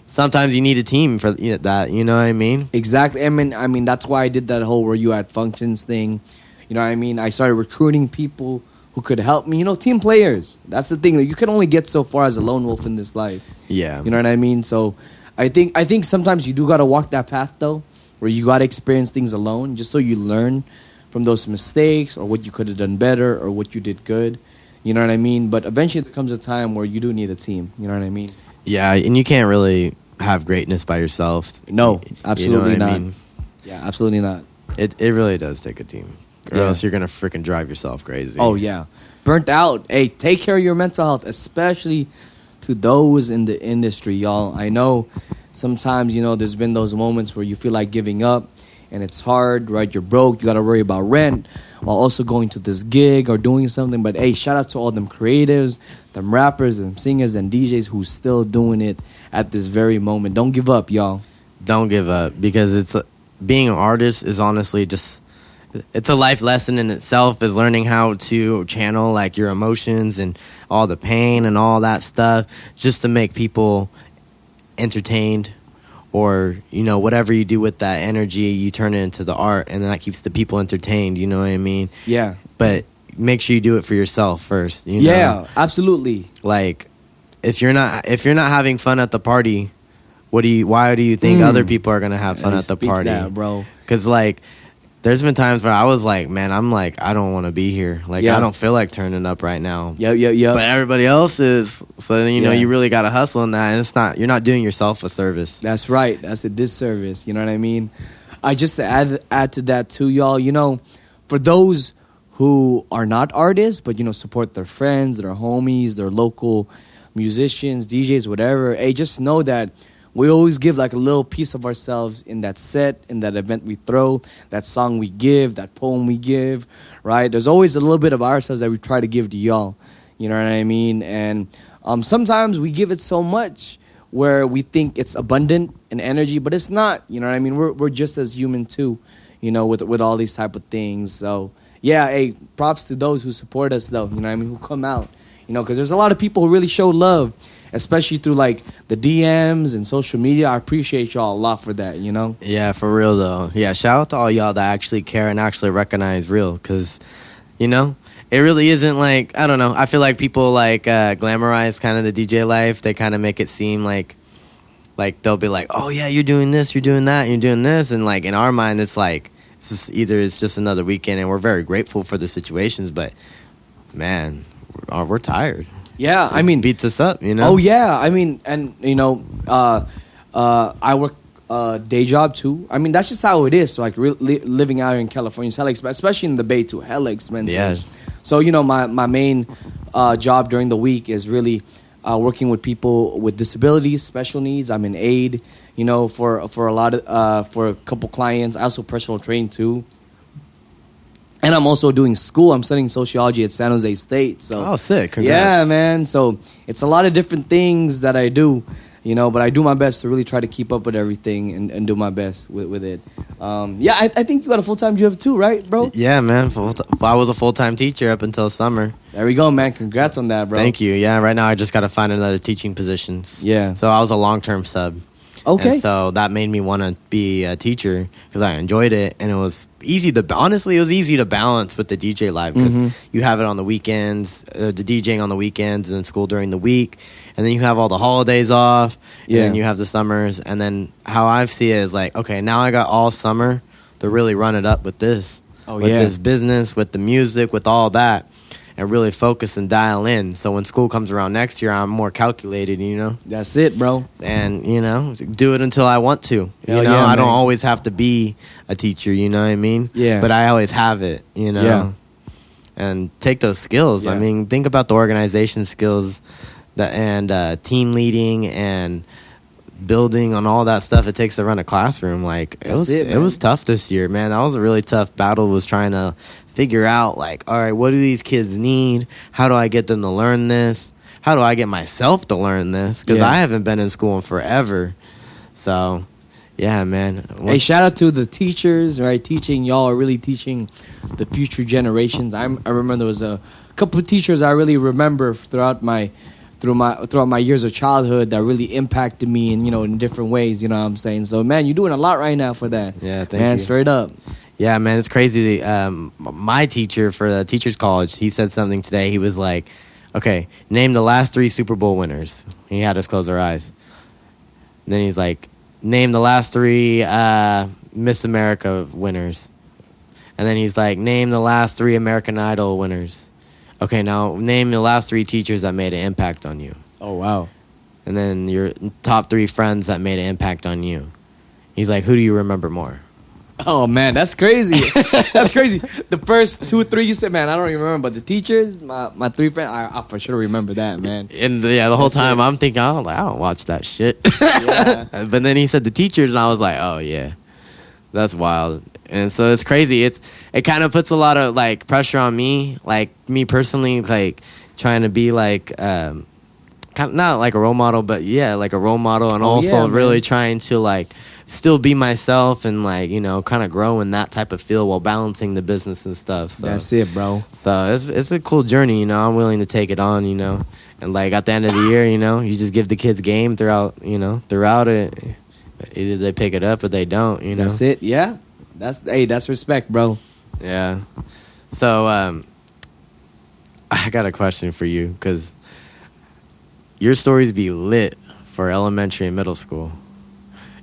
[SPEAKER 1] sometimes you need a team for that. You know what I mean?
[SPEAKER 2] Exactly. I mean that's why I did that whole where you at functions thing. You know what I mean? I started recruiting people who could help me. Team players. That's the thing. You can only get so far as a lone wolf in this life.
[SPEAKER 1] Yeah.
[SPEAKER 2] You know what I mean? So I think sometimes you do got to walk that path though, where you got to experience things alone just so you learn from those mistakes or what you could have done better or what you did good. You know what I mean? But eventually there comes a time where you do need a team. You know what I mean?
[SPEAKER 1] Yeah, and you can't really have greatness by yourself.
[SPEAKER 2] No, absolutely not.
[SPEAKER 1] I mean?
[SPEAKER 2] Yeah, absolutely not.
[SPEAKER 1] It really does take a team. Or else you're going to freaking drive yourself crazy.
[SPEAKER 2] Oh, yeah. Burnt out. Hey, take care of your mental health, especially to those in the industry, y'all. I know sometimes, there's been those moments where you feel like giving up and it's hard, right? You're broke. You got to worry about rent while also going to this gig or doing something. But, hey, shout out to all them creatives, them rappers, them singers, and DJs who's still doing it at this very moment. Don't give up, y'all.
[SPEAKER 1] Don't give up, because being an artist is honestly just... It's a life lesson in itself, is learning how to channel like your emotions and all the pain and all that stuff just to make people entertained, or whatever you do with that energy, you turn it into the art, and that keeps the people entertained. You know what I mean?
[SPEAKER 2] Yeah.
[SPEAKER 1] But make sure you do it for yourself first.
[SPEAKER 2] Yeah, absolutely.
[SPEAKER 1] Like if you're not having fun at the party, why do you think other people are gonna have fun at the party,
[SPEAKER 2] that, bro?
[SPEAKER 1] Because like, there's been times where I was like, man, I'm like, I don't want to be here. Like, I don't feel like turning up right now.
[SPEAKER 2] Yep.
[SPEAKER 1] But everybody else is. So then, you really got to hustle in that. And you're not doing yourself a service.
[SPEAKER 2] That's right. That's a disservice. You know what I mean? I just to add to that too, y'all, for those who are not artists, but, support their friends, their homies, their local musicians, DJs, whatever. Hey, just know that we always give like a little piece of ourselves in that set, in that event we throw, that song we give, that poem we give, right? There's always a little bit of ourselves that we try to give to y'all. You know what I mean? And sometimes we give it so much where we think it's abundant in energy, but it's not. You know what I mean? We're just as human too, with all these type of things. So yeah, hey, props to those who support us though. You know what I mean? Who come out, because there's a lot of people who really show love, especially through like the DMs and social media. I appreciate y'all a lot for that,
[SPEAKER 1] Yeah, for real though. Yeah, shout out to all y'all that actually care and actually recognize real, because it really isn't like, I don't know, I feel like people like glamorize kind of the DJ life. They kind of make it seem like they'll be like, oh yeah, you're doing this, you're doing that, you're doing this, and like in our mind it's like it's just another weekend, and we're very grateful for the situations, but man, we're tired.
[SPEAKER 2] Yeah, I mean,
[SPEAKER 1] beats us up, you know.
[SPEAKER 2] Oh yeah, I mean, and you know, I work day job too. I mean, that's just how it is. Like living out in California is hella expensive, especially in the Bay too. Hella expensive.
[SPEAKER 1] Yeah.
[SPEAKER 2] So you know, my main job during the week is really working with people with disabilities, special needs. I'm in aid, you know, for a lot of for a couple clients. I also personal train too. And I'm also doing school. I'm studying sociology at San Jose State. So
[SPEAKER 1] sick! Congrats.
[SPEAKER 2] Yeah, man. So it's a lot of different things that I do, you know. But I do my best to really try to keep up with everything and do my best with it. Yeah, I think you got a full-time job too, right, bro?
[SPEAKER 1] Yeah, man. I was a full-time teacher up until summer.
[SPEAKER 2] There we go, man. Congrats on that, bro.
[SPEAKER 1] Thank you. Yeah, right now I just got to find another teaching position.
[SPEAKER 2] Yeah.
[SPEAKER 1] So I was a long-term sub.
[SPEAKER 2] Okay.
[SPEAKER 1] And so that made me want to be a teacher because I enjoyed it, and it was easy to honestly it was easy to balance with the DJ life because you have it on the weekends, the DJing on the weekends, and school during the week, and then you have all the holidays off, and then you have the summers, and then how I see it is like, okay, now I got all summer to really run it up with this, this business, with the music, with all that. And really focus and dial in. So when school comes around next year, I'm more calculated, you know?
[SPEAKER 2] That's it, bro.
[SPEAKER 1] And, you know, do it until I want to.
[SPEAKER 2] Hell
[SPEAKER 1] you know,
[SPEAKER 2] yeah,
[SPEAKER 1] I don't
[SPEAKER 2] man.
[SPEAKER 1] always have to be a teacher, you know what I mean?
[SPEAKER 2] Yeah.
[SPEAKER 1] But I always have it, you know?
[SPEAKER 2] Yeah.
[SPEAKER 1] And take those skills.
[SPEAKER 2] Yeah.
[SPEAKER 1] I mean, think about the organization skills and team leading and building on all that stuff it takes to run a classroom. Like, it was tough this year, man. That was a really tough battle, was trying to figure out, like, all right, what do these kids need? How do I get them to learn this? How do I get myself to learn this? Because I haven't been in school in forever. So, yeah, man.
[SPEAKER 2] Hey, shout out to the teachers, right? Y'all are really teaching the future generations. I remember there was a couple of teachers I really remember throughout my years of childhood that really impacted me in different ways, you know what I'm saying? So, man, you're doing a lot right now for that.
[SPEAKER 1] Yeah, thank you.
[SPEAKER 2] Man, straight up.
[SPEAKER 1] Yeah, man, it's crazy. My teacher for the Teachers College, he said something today. He was like, okay, name the last 3 Super Bowl winners. He had us close our eyes. And then he's like, name the last 3 Miss America winners. And then he's like, name the last 3 American Idol winners. Okay, now name the last 3 teachers that made an impact on you.
[SPEAKER 2] Oh, wow.
[SPEAKER 1] And then your top 3 friends that made an impact on you. He's like, who do you remember more?
[SPEAKER 2] Oh, man, that's crazy. That's crazy. The first 2 or 3 you said, man, I don't even remember. But the teachers, my 3 friends, I for sure remember that, man.
[SPEAKER 1] And the whole time I'm thinking, I don't watch that shit.
[SPEAKER 2] Yeah.
[SPEAKER 1] But then he said the teachers, and I was like, oh, yeah. That's wild. And so it's crazy. It kind of puts a lot of, like, pressure on me, like, me personally, like, trying to be, like, kind of not like a role model, but, yeah, like a role model, and also really trying to, like, still be myself and, like, you know, kind of grow in that type of field while balancing the business and stuff. So
[SPEAKER 2] that's it, bro.
[SPEAKER 1] So it's a cool journey, you know. I'm willing to take it on, you know. And, like, at the end of the year, you know, you just give the kids game throughout it. Either they pick it up or they don't, you know.
[SPEAKER 2] That's it, yeah. That's respect, bro.
[SPEAKER 1] Yeah. So I got a question for you, because your stories be lit for elementary and middle school.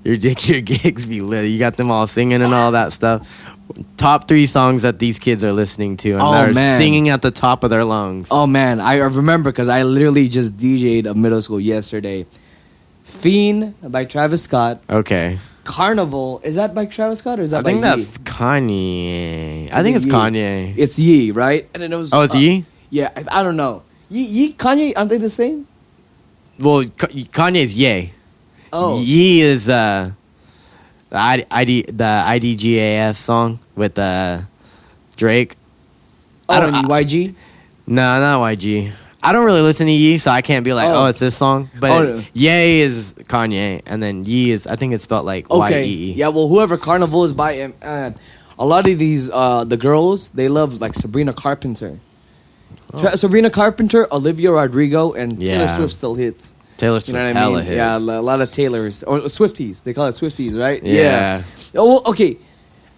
[SPEAKER 1] Your gigs be lit. You got them all singing and all that stuff. Top 3 songs that these kids are listening to and they're singing at the top of their lungs.
[SPEAKER 2] Oh, man. I remember because I literally just DJ'd a middle school yesterday. Fiend by Travis Scott.
[SPEAKER 1] Okay.
[SPEAKER 2] Carnival. Is that by Travis Scott or is that by Ye?
[SPEAKER 1] I think that's Kanye. I think it's Kanye.
[SPEAKER 2] It's Ye, right? And then it was.
[SPEAKER 1] Oh, it's Ye?
[SPEAKER 2] Yeah, I don't know. Ye, Kanye, aren't they the same?
[SPEAKER 1] Well, Kanye's Ye.
[SPEAKER 2] Oh.
[SPEAKER 1] Ye is the IDGAF song with Drake.
[SPEAKER 2] Oh, and YG?
[SPEAKER 1] No, not YG. I don't really listen to Ye, so I can't be like, oh, it's this song. But Ye is Kanye, and then Ye is, I think it's spelled like Y-E-E.
[SPEAKER 2] Yeah, well, whoever Carnival is by, a lot of these, the girls, they love like Sabrina Carpenter. Oh. Sabrina Carpenter, Olivia Rodrigo, and Taylor Swift still hits.
[SPEAKER 1] Taylor Swift,
[SPEAKER 2] you know what I mean?
[SPEAKER 1] hits.
[SPEAKER 2] Yeah, a lot of Taylors. Or Swifties. They call it Swifties, right?
[SPEAKER 1] Yeah.
[SPEAKER 2] Oh, well, okay.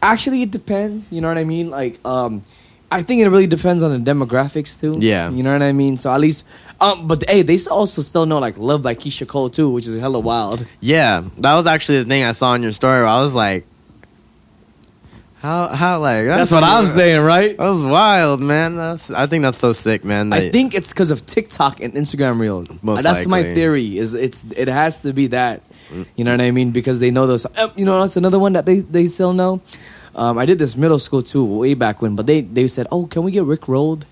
[SPEAKER 2] Actually, it depends. You know what I mean? Like, I think it really depends on the demographics, too.
[SPEAKER 1] Yeah.
[SPEAKER 2] You know what I mean? So, at least... but, hey, they also still know, like, Love by Keisha Cole, too, which is hella wild.
[SPEAKER 1] Yeah. That was actually the thing I saw in your story where I was like... How like
[SPEAKER 2] that's what I'm saying, right?
[SPEAKER 1] That was wild, man. I think that's so sick, man.
[SPEAKER 2] I think it's because of TikTok and Instagram Reels. That's my theory. It has to be that. You know what I mean? Because they know those. You know, that's another one that they still know. I did this middle school too, way back when. But they said, "Oh, can we get Rick rolled?"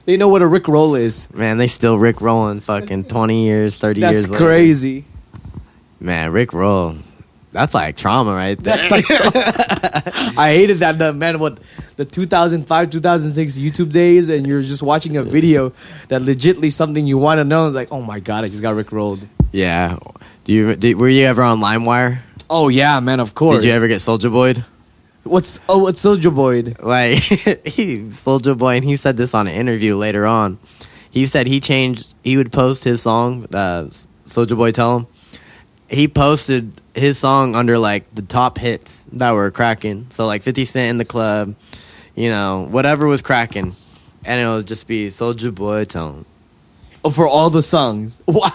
[SPEAKER 2] They know what a Rick roll is.
[SPEAKER 1] Man, they still Rick rolling fucking 20 years, 30 years later.
[SPEAKER 2] That's crazy.
[SPEAKER 1] Man, Rick roll. That's like trauma right there.
[SPEAKER 2] That's like I hated that, man. What the 2005, 2006 YouTube days, and you're just watching a video that legitly something you want to know. It's like, oh my god, I just got Rick rolled.
[SPEAKER 1] Yeah. Were you ever on LimeWire?
[SPEAKER 2] Oh yeah, man. Of course.
[SPEAKER 1] Did you ever get Soulja Boy'd?
[SPEAKER 2] What's Soulja Boy'd?
[SPEAKER 1] Like Soulja Boy, and he said this on an interview later on. He said he would post his song, Soulja Boy Tell Him. He posted his song under like the top hits that were cracking. So like 50 Cent in the club, you know, whatever was cracking. And it would just be Soulja Boy Tell Him.
[SPEAKER 2] Oh, for all the songs. Wow.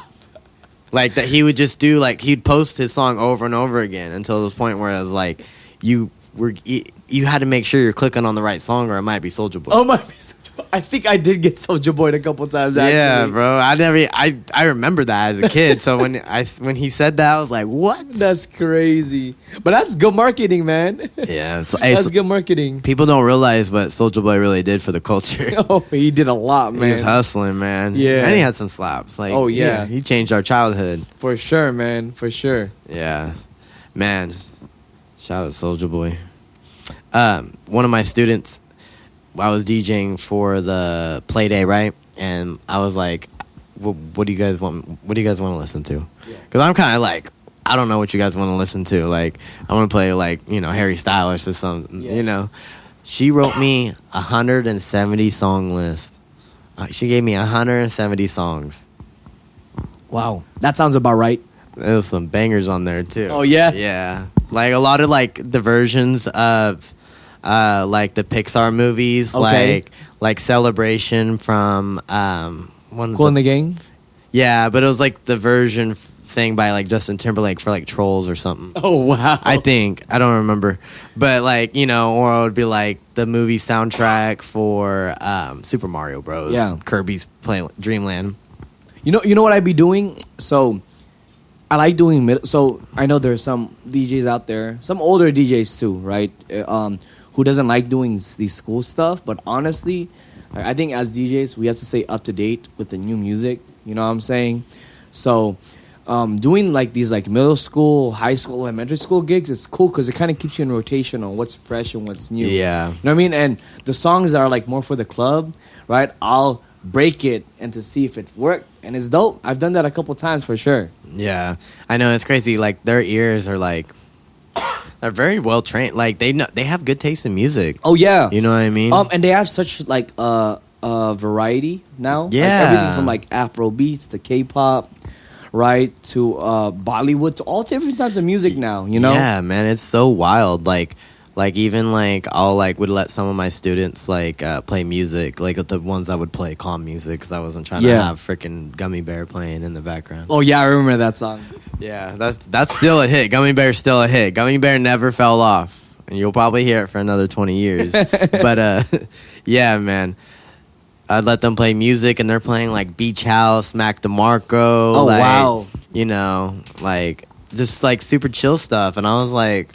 [SPEAKER 1] Like that he would just do, like he'd post his song over and over again until the point where it was like you had to make sure you're clicking on the right song or it might be Soulja Boy.
[SPEAKER 2] Oh, might be Soulja Boy. I think I did get Soulja Boy a couple times. Actually.
[SPEAKER 1] Yeah, bro. I remember that as a kid. So when he said that, I was like, what?
[SPEAKER 2] That's crazy. But that's good marketing, man.
[SPEAKER 1] Yeah,
[SPEAKER 2] that's good marketing.
[SPEAKER 1] People don't realize what Soulja Boy really did for the culture.
[SPEAKER 2] Oh, he did a lot, man.
[SPEAKER 1] He was hustling, man.
[SPEAKER 2] Yeah,
[SPEAKER 1] and he had some slaps. Like,
[SPEAKER 2] oh yeah,
[SPEAKER 1] he changed our childhood
[SPEAKER 2] for sure, man. For sure.
[SPEAKER 1] Yeah, man. Shout out Soulja Boy. One of my students, I was DJing for the play day, right? And I was like, what do you guys want? What do you guys want to listen to? Because I'm kind of like, I don't know what you guys want to listen to. Like, I want to play like, you know, Harry Styles or something, you know. She wrote me 170 song list. She gave me 170 songs.
[SPEAKER 2] Wow. That sounds about right.
[SPEAKER 1] There was some bangers on there too.
[SPEAKER 2] Oh yeah?
[SPEAKER 1] Yeah. Like a lot of like the versions of like the Pixar movies,
[SPEAKER 2] okay.
[SPEAKER 1] like Celebration from one
[SPEAKER 2] Cool in the Gang?
[SPEAKER 1] Yeah, but it was like the version sang by like Justin Timberlake for like Trolls or something.
[SPEAKER 2] Oh wow.
[SPEAKER 1] I think. I don't remember. But like, you know, or it would be like the movie soundtrack for Super Mario Bros.
[SPEAKER 2] Yeah.
[SPEAKER 1] Kirby's playing Dreamland.
[SPEAKER 2] You know what I'd be doing? So I like doing so I know there's some DJs out there, some older DJs too, right? Who doesn't like doing these school stuff, but honestly, I think as DJs we have to stay up to date with the new music. You know what I'm saying? So doing like these like middle school, high school, elementary school gigs, it's cool because it kind of keeps you in rotation on what's fresh and what's new.
[SPEAKER 1] Yeah.
[SPEAKER 2] You know what I mean? And the songs that are like more for the club, right? I'll break it and to see if it worked, and it's dope. I've done that a couple times for sure.
[SPEAKER 1] Yeah, I know, it's crazy. Like their ears are like, they're very well trained. Like they have good taste in music.
[SPEAKER 2] Oh yeah,
[SPEAKER 1] you know what I mean.
[SPEAKER 2] And they have such like variety now.
[SPEAKER 1] Yeah,
[SPEAKER 2] like, everything from like Afro beats to K-pop, right, to Bollywood, to all different types of music now. You know?
[SPEAKER 1] Yeah, man, it's so wild. Like even like I'll like would let some of my students like play music, like the ones that would play calm music because I wasn't trying to have freaking Gummy Bear playing in the background.
[SPEAKER 2] Oh yeah, I remember that song.
[SPEAKER 1] Yeah, that's still a hit. Gummy Bear's still a hit. Gummy Bear never fell off, and you'll probably hear it for another 20 years. But yeah, man, I'd let them play music, and they're playing like Beach House, Mac DeMarco.
[SPEAKER 2] Oh
[SPEAKER 1] like,
[SPEAKER 2] wow,
[SPEAKER 1] you know, like just like super chill stuff, and I was like,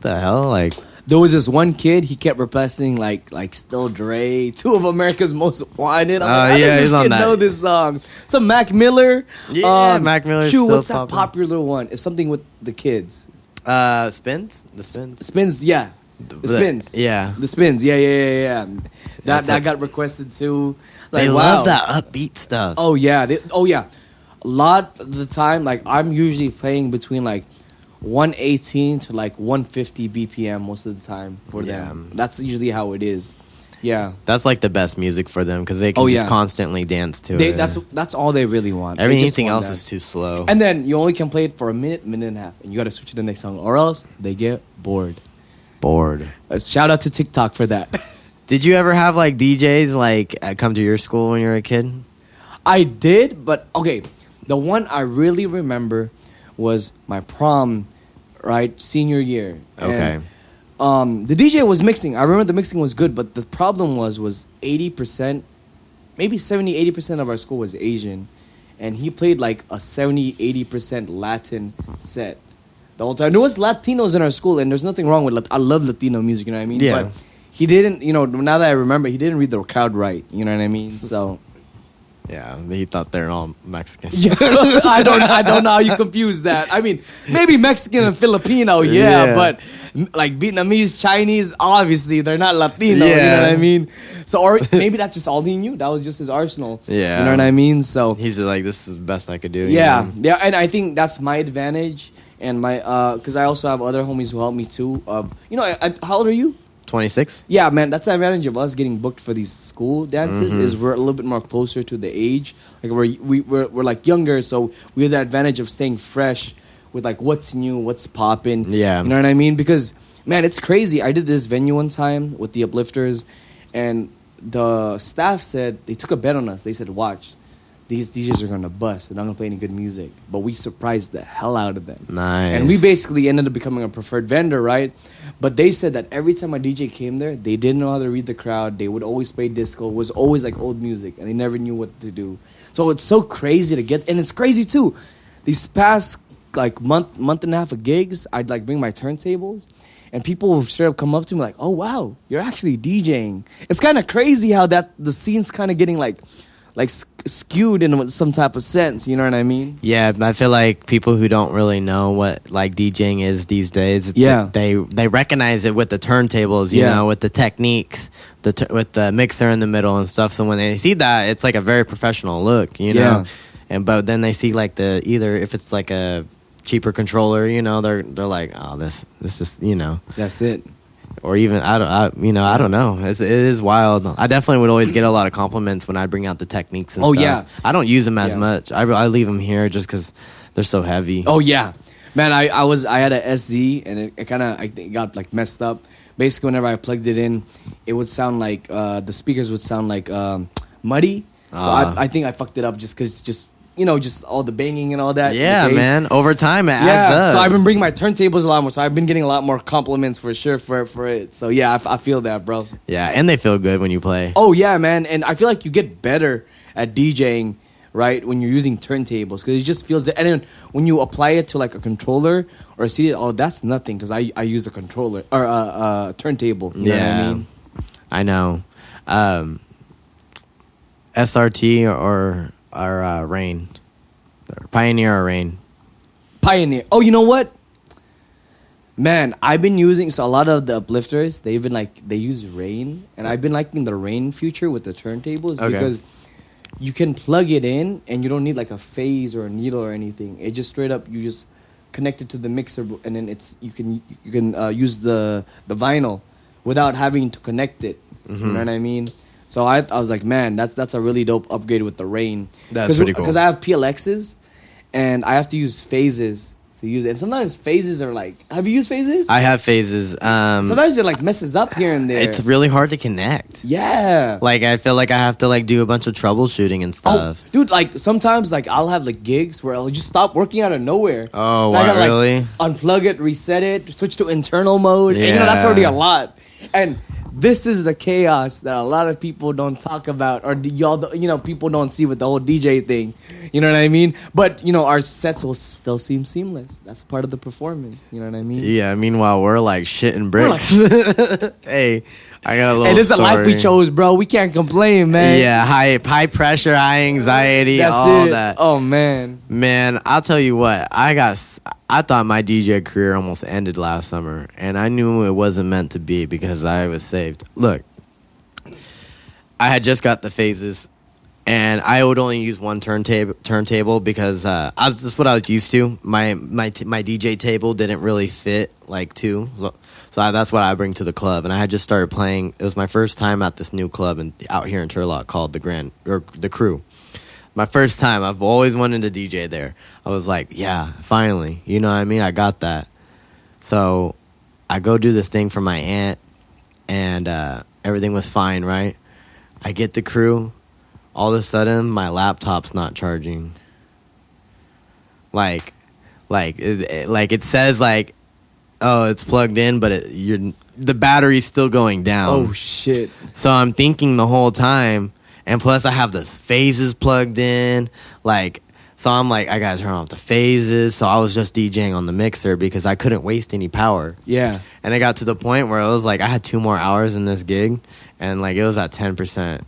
[SPEAKER 1] the hell, like
[SPEAKER 2] there was this one kid, he kept requesting like Still Dre, two of America's Most Wanted. I'm like,
[SPEAKER 1] yeah, he's on that.
[SPEAKER 2] Know this song? Some Mac Miller.
[SPEAKER 1] Yeah, Mac Miller.
[SPEAKER 2] Shoot, what's that popular one? It's something with the kids.
[SPEAKER 1] Spins. The Spins.
[SPEAKER 2] Spins, yeah. The Spins.
[SPEAKER 1] Yeah.
[SPEAKER 2] The Spins. Yeah. That got requested too. Like,
[SPEAKER 1] they
[SPEAKER 2] wow.
[SPEAKER 1] love that upbeat stuff.
[SPEAKER 2] Oh yeah. A lot of the time, like I'm usually playing between like 118 to like 150 BPM most of the time for them. That's usually how it is. Yeah.
[SPEAKER 1] That's like the best music for them because they can just constantly dance to it.
[SPEAKER 2] That's all they really want.
[SPEAKER 1] Anything else is too slow.
[SPEAKER 2] And then you only can play it for a minute and a half, and you got to switch to the next song, or else they get bored. Shout out to TikTok for that.
[SPEAKER 1] Did you ever have like DJs like come to your school when you were a kid?
[SPEAKER 2] I did, but okay. The one I really remember was my prom, right, senior year.
[SPEAKER 1] Okay.
[SPEAKER 2] And the DJ was mixing. I remember the mixing was good, but the problem was 80%, maybe 70-80% of our school was Asian, and he played like a 70-80% Latin set the whole time. There was Latinos in our school, and there's nothing wrong with I love Latino music, you know what I mean?
[SPEAKER 1] Yeah.
[SPEAKER 2] But he didn't, now that I remember, he didn't read the crowd right, you know what I mean? So...
[SPEAKER 1] Yeah, he thought they're all Mexican.
[SPEAKER 2] Yeah, I don't know how you confuse that. I mean, maybe Mexican and Filipino, but like Vietnamese, Chinese, obviously they're not Latino. You know what I mean? So, or maybe that's just all he knew. That was just his arsenal.
[SPEAKER 1] Yeah,
[SPEAKER 2] you know what I mean. So
[SPEAKER 1] he's just like, this is the best I could do.
[SPEAKER 2] Yeah, yeah, and I think that's my advantage, and my because I also have other homies who help me too. How old are you?
[SPEAKER 1] 26.
[SPEAKER 2] Yeah, man, that's the advantage of us getting booked for these school dances is we're a little bit more closer to the age. Like we're like younger, so we have the advantage of staying fresh with like what's new, what's popping.
[SPEAKER 1] Yeah,
[SPEAKER 2] you know what I mean? Because man, it's crazy. I did this venue one time with the Uplifters, and the staff said they took a bet on us. They said, "Watch, these DJs are gonna bust. They're not gonna play any good music." But we surprised the hell out of them.
[SPEAKER 1] Nice.
[SPEAKER 2] And we basically ended up becoming a preferred vendor, right? But they said that every time a DJ came there, they didn't know how to read the crowd. They would always play disco. It was always like old music, and they never knew what to do. So it's so crazy to get, and it's crazy too. These past like month and a half of gigs, I'd like bring my turntables, and people would straight up come up to me like, "Oh wow, you're actually DJing." It's kind of crazy how that the scene's kind of getting like skewed in some type of sense, you know what I mean?
[SPEAKER 1] Yeah, I feel like people who don't really know what like DJing is these days, they recognize it with the turntables, you know, with the techniques, with the mixer in the middle and stuff. So when they see that, it's like a very professional look, you know. But then they see like either if it's like a cheaper controller, you know, they're like, oh, this is, you know,
[SPEAKER 2] that's it.
[SPEAKER 1] Or even I don't know. It is wild. I definitely would always get a lot of compliments when I bring out the techniques and stuff.
[SPEAKER 2] Yeah.
[SPEAKER 1] I don't use them as much. I leave them here just because they're so heavy.
[SPEAKER 2] Oh yeah, man. I had a SD and it kind of got like messed up. Basically, whenever I plugged it in, it would sound like the speakers would sound like muddy. So I think I fucked it up just all the banging and all that.
[SPEAKER 1] Yeah, man. Over time, it adds up.
[SPEAKER 2] So I've been bringing my turntables a lot more. So I've been getting a lot more compliments for sure for it. So yeah, I feel that, bro.
[SPEAKER 1] Yeah, and they feel good when you play.
[SPEAKER 2] Oh yeah, man. And I feel like you get better at DJing, right, when you're using turntables because it just feels. And then when you apply it to like a controller or a CD, that's nothing because I use a controller or a turntable. You know what I mean?
[SPEAKER 1] I know. SRT or Rain. Pioneer or Rain?
[SPEAKER 2] Pioneer. Oh, you know what? Man, I've been using, so a lot of the Uplifters, they use Rain. And I've been liking the Rain feature with the turntables because you can plug it in and you don't need like a phase or a needle or anything. It just straight up, you just connect it to the mixer and then you can use the vinyl without having to connect it. You know what I mean? So I was like, man, that's a really dope upgrade with the Rain.
[SPEAKER 1] That's pretty cool.
[SPEAKER 2] Because I have PLXs, and I have to use phases to use it. And sometimes phases are like, have you used phases?
[SPEAKER 1] I have phases.
[SPEAKER 2] Sometimes it like messes up here and there.
[SPEAKER 1] It's really hard to connect.
[SPEAKER 2] Yeah.
[SPEAKER 1] Like I feel like I have to like do a bunch of troubleshooting and stuff.
[SPEAKER 2] Oh, dude, like sometimes like I'll have like gigs where I'll just stop working out of nowhere.
[SPEAKER 1] Oh, wow, really?
[SPEAKER 2] Unplug it, reset it, switch to internal mode. Yeah. And, that's already a lot. And this is the chaos that a lot of people don't talk about, or people don't see with the whole DJ thing. You know what I mean? But our sets will still seem seamless. That's part of the performance. You know what I mean?
[SPEAKER 1] Yeah. Meanwhile, we're like shitting bricks. Hey, I got a little.
[SPEAKER 2] Hey, this is the life we chose, bro. We can't complain, man.
[SPEAKER 1] Yeah, high pressure, high anxiety, all that.
[SPEAKER 2] Oh man,
[SPEAKER 1] I'll tell you what. I thought my DJ career almost ended last summer, and I knew it wasn't meant to be because I was saved. Look, I had just got the phases, and I would only use one turntable because that's what I was used to. My DJ table didn't really fit like two, so that's what I bring to the club. And I had just started playing. It was my first time at this new club out here in Turlock called the Crew. My first time. I've always wanted to DJ there. I was like, yeah, finally. You know what I mean? I got that. So I go do this thing for my aunt, and everything was fine, right? I get the Crew. All of a sudden, my laptop's not charging. Like it says, like, oh, it's plugged in, but the battery's still going down.
[SPEAKER 2] Oh shit!
[SPEAKER 1] So I'm thinking the whole time, and plus I have the phases plugged in, like. So I'm like, I gotta turn off the phases. So I was just DJing on the mixer because I couldn't waste any power.
[SPEAKER 2] Yeah.
[SPEAKER 1] And it got to the point where it was like I had 2 more hours in this gig, and like it was at 10%.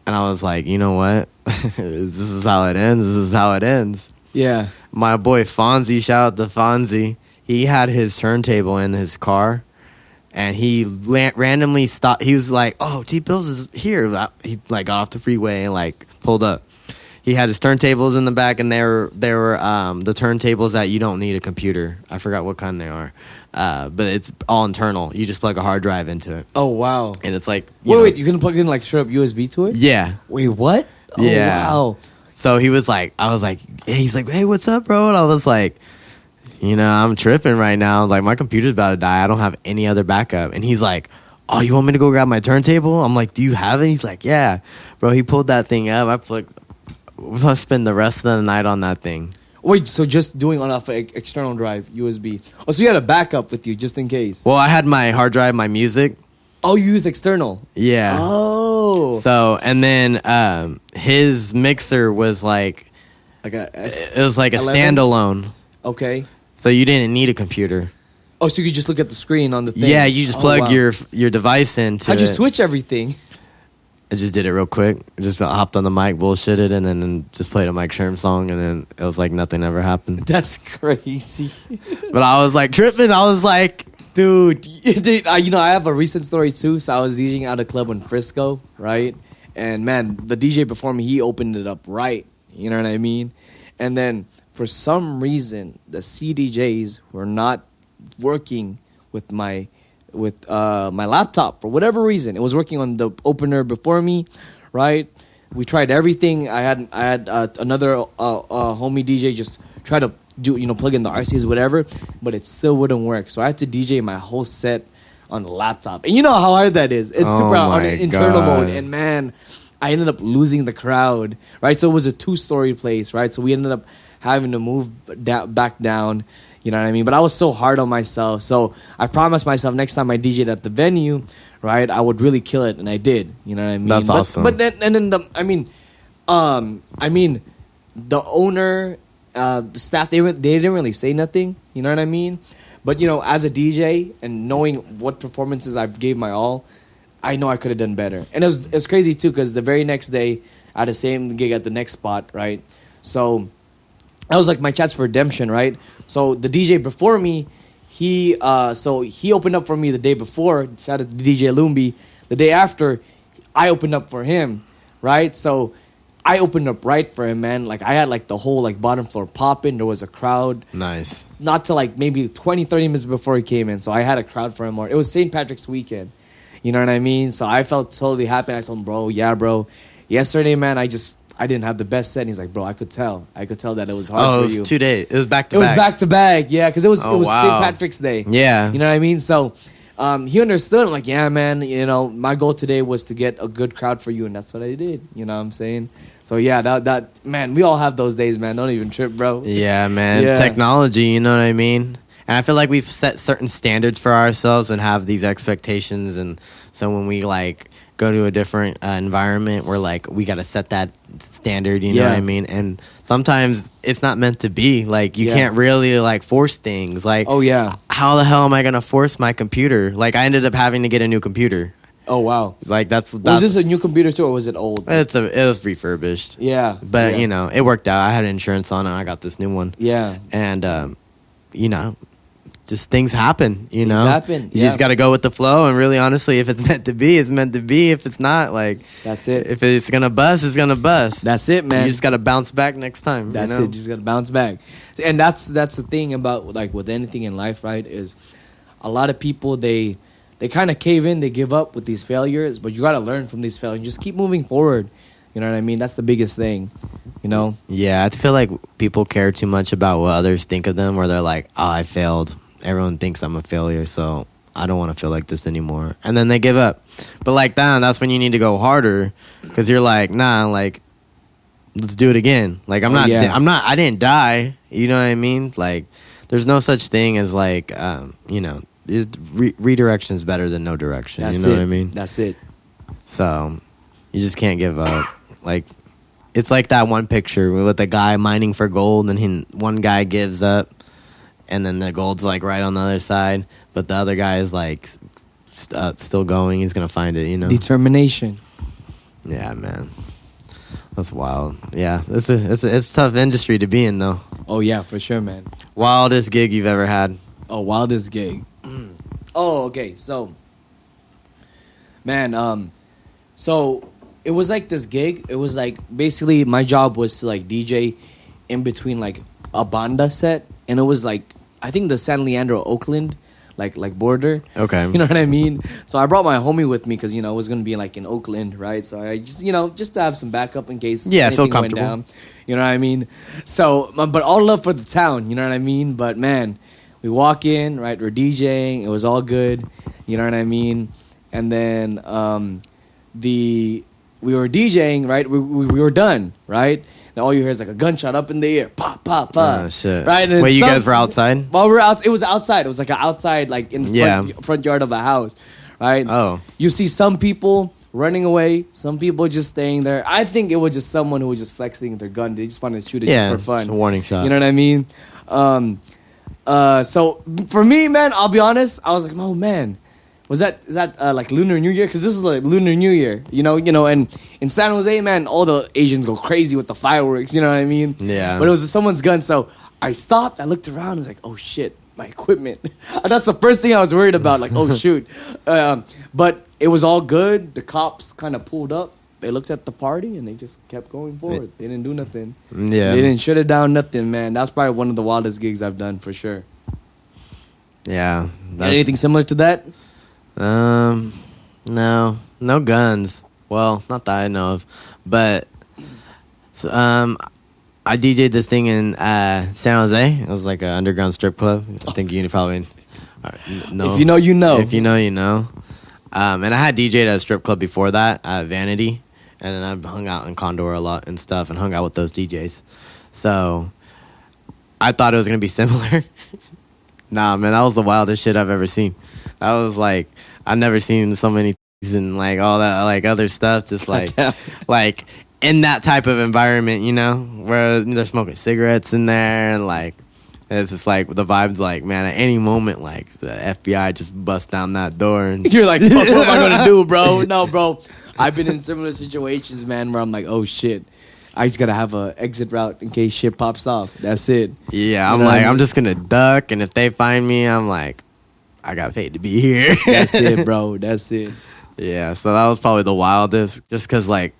[SPEAKER 1] And I was like, you know what? This is how it ends. This is how it ends.
[SPEAKER 2] Yeah.
[SPEAKER 1] My boy Fonzie, shout out to Fonzie. He had his turntable in his car, and he randomly stopped. He was like, "Oh, T-Pills is here." He like got off the freeway and like pulled up. He had his turntables in the back, and they were the turntables that you don't need a computer. I forgot what kind they are, but it's all internal. You just plug a hard drive into it.
[SPEAKER 2] Oh wow!
[SPEAKER 1] And it's like
[SPEAKER 2] wait, you can plug in like straight up USB to it?
[SPEAKER 1] Yeah.
[SPEAKER 2] Wait, what? Oh,
[SPEAKER 1] yeah.
[SPEAKER 2] Wow.
[SPEAKER 1] So he was like, I was like, he's like, hey, what's up, bro? And I was like, I'm tripping right now. Like my computer's about to die. I don't have any other backup. And he's like, oh, you want me to go grab my turntable? I'm like, do you have it? He's like, yeah, bro. He pulled that thing up. We'll spend the rest of the night on that thing.
[SPEAKER 2] Wait, so just doing on off an external drive, USB. Oh, so you had a backup with you just in case.
[SPEAKER 1] Well, I had my hard drive, my music.
[SPEAKER 2] Oh, you use external?
[SPEAKER 1] Yeah.
[SPEAKER 2] Oh.
[SPEAKER 1] So, and then his mixer was like it was like a
[SPEAKER 2] 11?
[SPEAKER 1] standalone.
[SPEAKER 2] Okay.
[SPEAKER 1] So you didn't need a computer.
[SPEAKER 2] Oh, so you could just look at the screen on the thing?
[SPEAKER 1] Yeah, you just plug your device into
[SPEAKER 2] How'd you
[SPEAKER 1] it.
[SPEAKER 2] switch everything?
[SPEAKER 1] I just did it real quick. Just hopped on the mic, bullshitted, and then just played a Mike Sherm song, and then it was like nothing ever happened.
[SPEAKER 2] That's crazy.
[SPEAKER 1] But I was like tripping. I was like,
[SPEAKER 2] dude, I have a recent story too. So I was DJing at a club in Frisco, right? And man, the DJ before me, he opened it up right. You know what I mean? And then for some reason, the CDJs were not working with my laptop for whatever reason. It was working on the opener before me, right? We tried everything. I had another homie DJ just try to do plug in the RCs whatever, but it still wouldn't work. So I had to DJ my whole set on the laptop, and you know how hard that is. It's super hard on internal mode, and man, I ended up losing the crowd, right? So it was a 2-story place, right? So we ended up having to move back down. You know what I mean? But I was so hard on myself. So I promised myself next time I DJ'd at the venue, right, I would really kill it, and I did. You know what I mean?
[SPEAKER 1] That's awesome.
[SPEAKER 2] But then the owner, the staff, they didn't really say nothing. You know what I mean? But as a DJ and knowing what performances I gave my all, I know I could have done better. And it was crazy too because the very next day I had the same gig at the next spot, right? So that was like my chance for redemption, right? So the DJ before me, he opened up for me the day before. Shout out to DJ Lumbi. The day after, I opened up for him, right? So I opened up right for him, man. Like I had like the whole like bottom floor popping. There was a crowd.
[SPEAKER 1] Nice.
[SPEAKER 2] Not till like maybe 20, 30 minutes before he came in. So I had a crowd for him. It was St. Patrick's weekend. You know what I mean? So I felt totally happy. I told him, bro, yesterday, man, I didn't have the best set. And he's like, bro, I could tell that it was hard for you.
[SPEAKER 1] 2 days. It was back to back.
[SPEAKER 2] It was back to back, yeah, because it was
[SPEAKER 1] wow.
[SPEAKER 2] St. Patrick's Day.
[SPEAKER 1] Yeah.
[SPEAKER 2] You know what I mean? So he understood. I'm like, yeah, man, my goal today was to get a good crowd for you, and that's what I did. You know what I'm saying? So yeah, that man, we all have those days, man. Don't even trip, bro.
[SPEAKER 1] Yeah, man.
[SPEAKER 2] Yeah.
[SPEAKER 1] Technology, you know what I mean? And I feel like we've set certain standards for ourselves and have these expectations, and so when we like go to a different environment, we're like, we got to set that standard, you know what I mean? And sometimes it's not meant to be. Like, you can't really like force things. Like,
[SPEAKER 2] oh yeah,
[SPEAKER 1] how the hell am I gonna force my computer? Like, I ended up having to get a new computer.
[SPEAKER 2] Oh wow!
[SPEAKER 1] Like that's
[SPEAKER 2] was this a new computer too, or was it old?
[SPEAKER 1] It was refurbished.
[SPEAKER 2] Yeah,
[SPEAKER 1] but it worked out. I had insurance on it. I got this new one.
[SPEAKER 2] Yeah,
[SPEAKER 1] and just things happen. You just got to go with the flow. And really, honestly, if it's meant to be, it's meant to be. If it's not, like
[SPEAKER 2] that's it.
[SPEAKER 1] If it's gonna bust, it's gonna bust.
[SPEAKER 2] That's it, man.
[SPEAKER 1] You just got to bounce back next time.
[SPEAKER 2] That's it. You just got to bounce back. And that's the thing about like with anything in life, right? Is a lot of people they kind of cave in, they give up with these failures, but you got to learn from these failures. Just keep moving forward. You know what I mean? That's the biggest thing, Yeah,
[SPEAKER 1] I feel like people care too much about what others think of them, where they're like, oh, I failed. Everyone thinks I'm a failure, so I don't want to feel like this anymore. And then they give up. But like that's when you need to go harder, because you're like, nah, like, let's do it again. Like, I didn't die. You know what I mean? Like, there's no such thing as like redirection is better than no direction. You know what I mean?
[SPEAKER 2] That's it.
[SPEAKER 1] So you just can't give up. Like it's like that one picture with the guy mining for gold, and one guy gives up, and then the gold's like right on the other side, but the other guy is like still going. He's gonna find it.
[SPEAKER 2] Determination.
[SPEAKER 1] Yeah, man. That's wild. Yeah, it's a tough industry to be in, though.
[SPEAKER 2] Oh yeah, for sure, man.
[SPEAKER 1] Wildest gig you've ever had?
[SPEAKER 2] Oh, wildest gig. Oh, okay. So, man, so it was like this gig. It was like basically my job was to like DJ in between like a banda set, and it was like I think the San Leandro Oakland like border.
[SPEAKER 1] Okay.
[SPEAKER 2] You know what I mean? So I brought my homie with me because, it was going to be like in Oakland, right? So I just, just to have some backup in case
[SPEAKER 1] feel comfortable. Went down.
[SPEAKER 2] You know what I mean? So, but all love for the town, you know what I mean? But man, we walk in, right? We're DJing. It was all good. You know what I mean? And then we were DJing, right? We were done, right? And all you hear is like a gunshot up in the air, pop, pop, pop.
[SPEAKER 1] Oh shit!
[SPEAKER 2] Right? And
[SPEAKER 1] wait, you guys were outside?
[SPEAKER 2] Well, it was outside. It was like an outside, like in the front yard of a house, right?
[SPEAKER 1] Oh.
[SPEAKER 2] You see some people running away, some people just staying there. I think it was just someone who was just flexing their gun. They just wanted to shoot it just for fun.
[SPEAKER 1] It's a warning shot.
[SPEAKER 2] You know what I mean? So for me, man, I'll be honest. I was like, oh man. Is that like Lunar New Year? Because this is like Lunar New Year, and in San Jose, man, all the Asians go crazy with the fireworks, you know what I mean?
[SPEAKER 1] Yeah.
[SPEAKER 2] But it was someone's gun, so I stopped, I looked around, and was like, oh shit, my equipment. And that's the first thing I was worried about, like, oh shoot. But it was all good. The cops kind of pulled up. They looked at the party, and they just kept going forward. They didn't do nothing.
[SPEAKER 1] Yeah.
[SPEAKER 2] They didn't shut it down, nothing, man. That's probably one of the wildest gigs I've done, for sure.
[SPEAKER 1] Yeah.
[SPEAKER 2] Anything similar to that?
[SPEAKER 1] No guns. Well, not that I know of, but I DJ'd this thing in San Jose. It was like an underground strip club. I think you probably know.
[SPEAKER 2] If you know, you know.
[SPEAKER 1] If you know, you know. And I had DJ'd at a strip club before that at Vanity, and then I hung out in Condor a lot and stuff, and hung out with those DJs. So I thought it was gonna be similar. Nah, man, that was the wildest shit I've ever seen. That was like I've never seen so many things and like all that like other stuff. Just like like in that type of environment, where they're smoking cigarettes in there and like it's just like the vibe's like, man, at any moment like the FBI just bust down that door and
[SPEAKER 2] you're like, fuck, what am I gonna do, bro? No, bro. I've been in similar situations, man, where I'm like, oh shit. I just gotta have a exit route in case shit pops off. That's it.
[SPEAKER 1] Yeah, I'm like, I'm just gonna duck, and if they find me, I'm like, I got paid to be here.
[SPEAKER 2] That's it, bro. That's it.
[SPEAKER 1] Yeah, so that was probably the wildest, just because like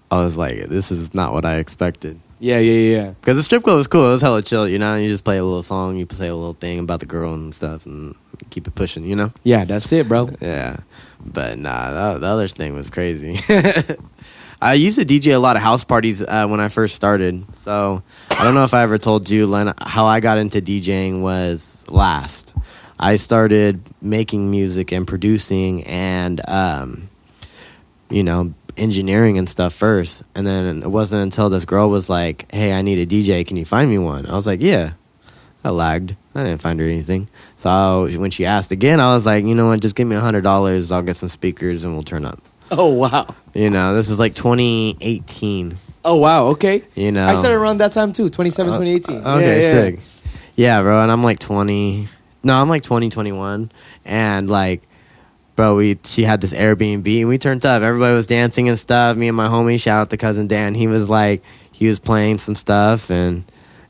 [SPEAKER 1] I was like, this is not what I expected.
[SPEAKER 2] Yeah.
[SPEAKER 1] Because the strip club was cool. It was hella chill, You just play a little song, you say a little thing about the girl and stuff, and keep it pushing,
[SPEAKER 2] Yeah, that's it, bro.
[SPEAKER 1] Yeah, but nah, the other thing was crazy. I used to DJ a lot of house parties when I first started. So I don't know if I ever told you, Len, how I got into DJing was last. I started making music and producing and, engineering and stuff first. And then it wasn't until this girl was like, hey, I need a DJ. Can you find me one? I was like, yeah. I lagged. I didn't find her anything. So when she asked again, I was like, you know what? Just give me $100. I'll get some speakers and we'll turn up.
[SPEAKER 2] Oh, wow.
[SPEAKER 1] This is like 2018.
[SPEAKER 2] Oh, wow. Okay.
[SPEAKER 1] I
[SPEAKER 2] started around that time too, 2018.
[SPEAKER 1] Okay, sick. Yeah, bro. And I'm like 20. No, I'm like 20, 21. And like, bro, she had this Airbnb and we turned up. Everybody was dancing and stuff. Me and my homie, shout out to cousin Dan. He was playing some stuff and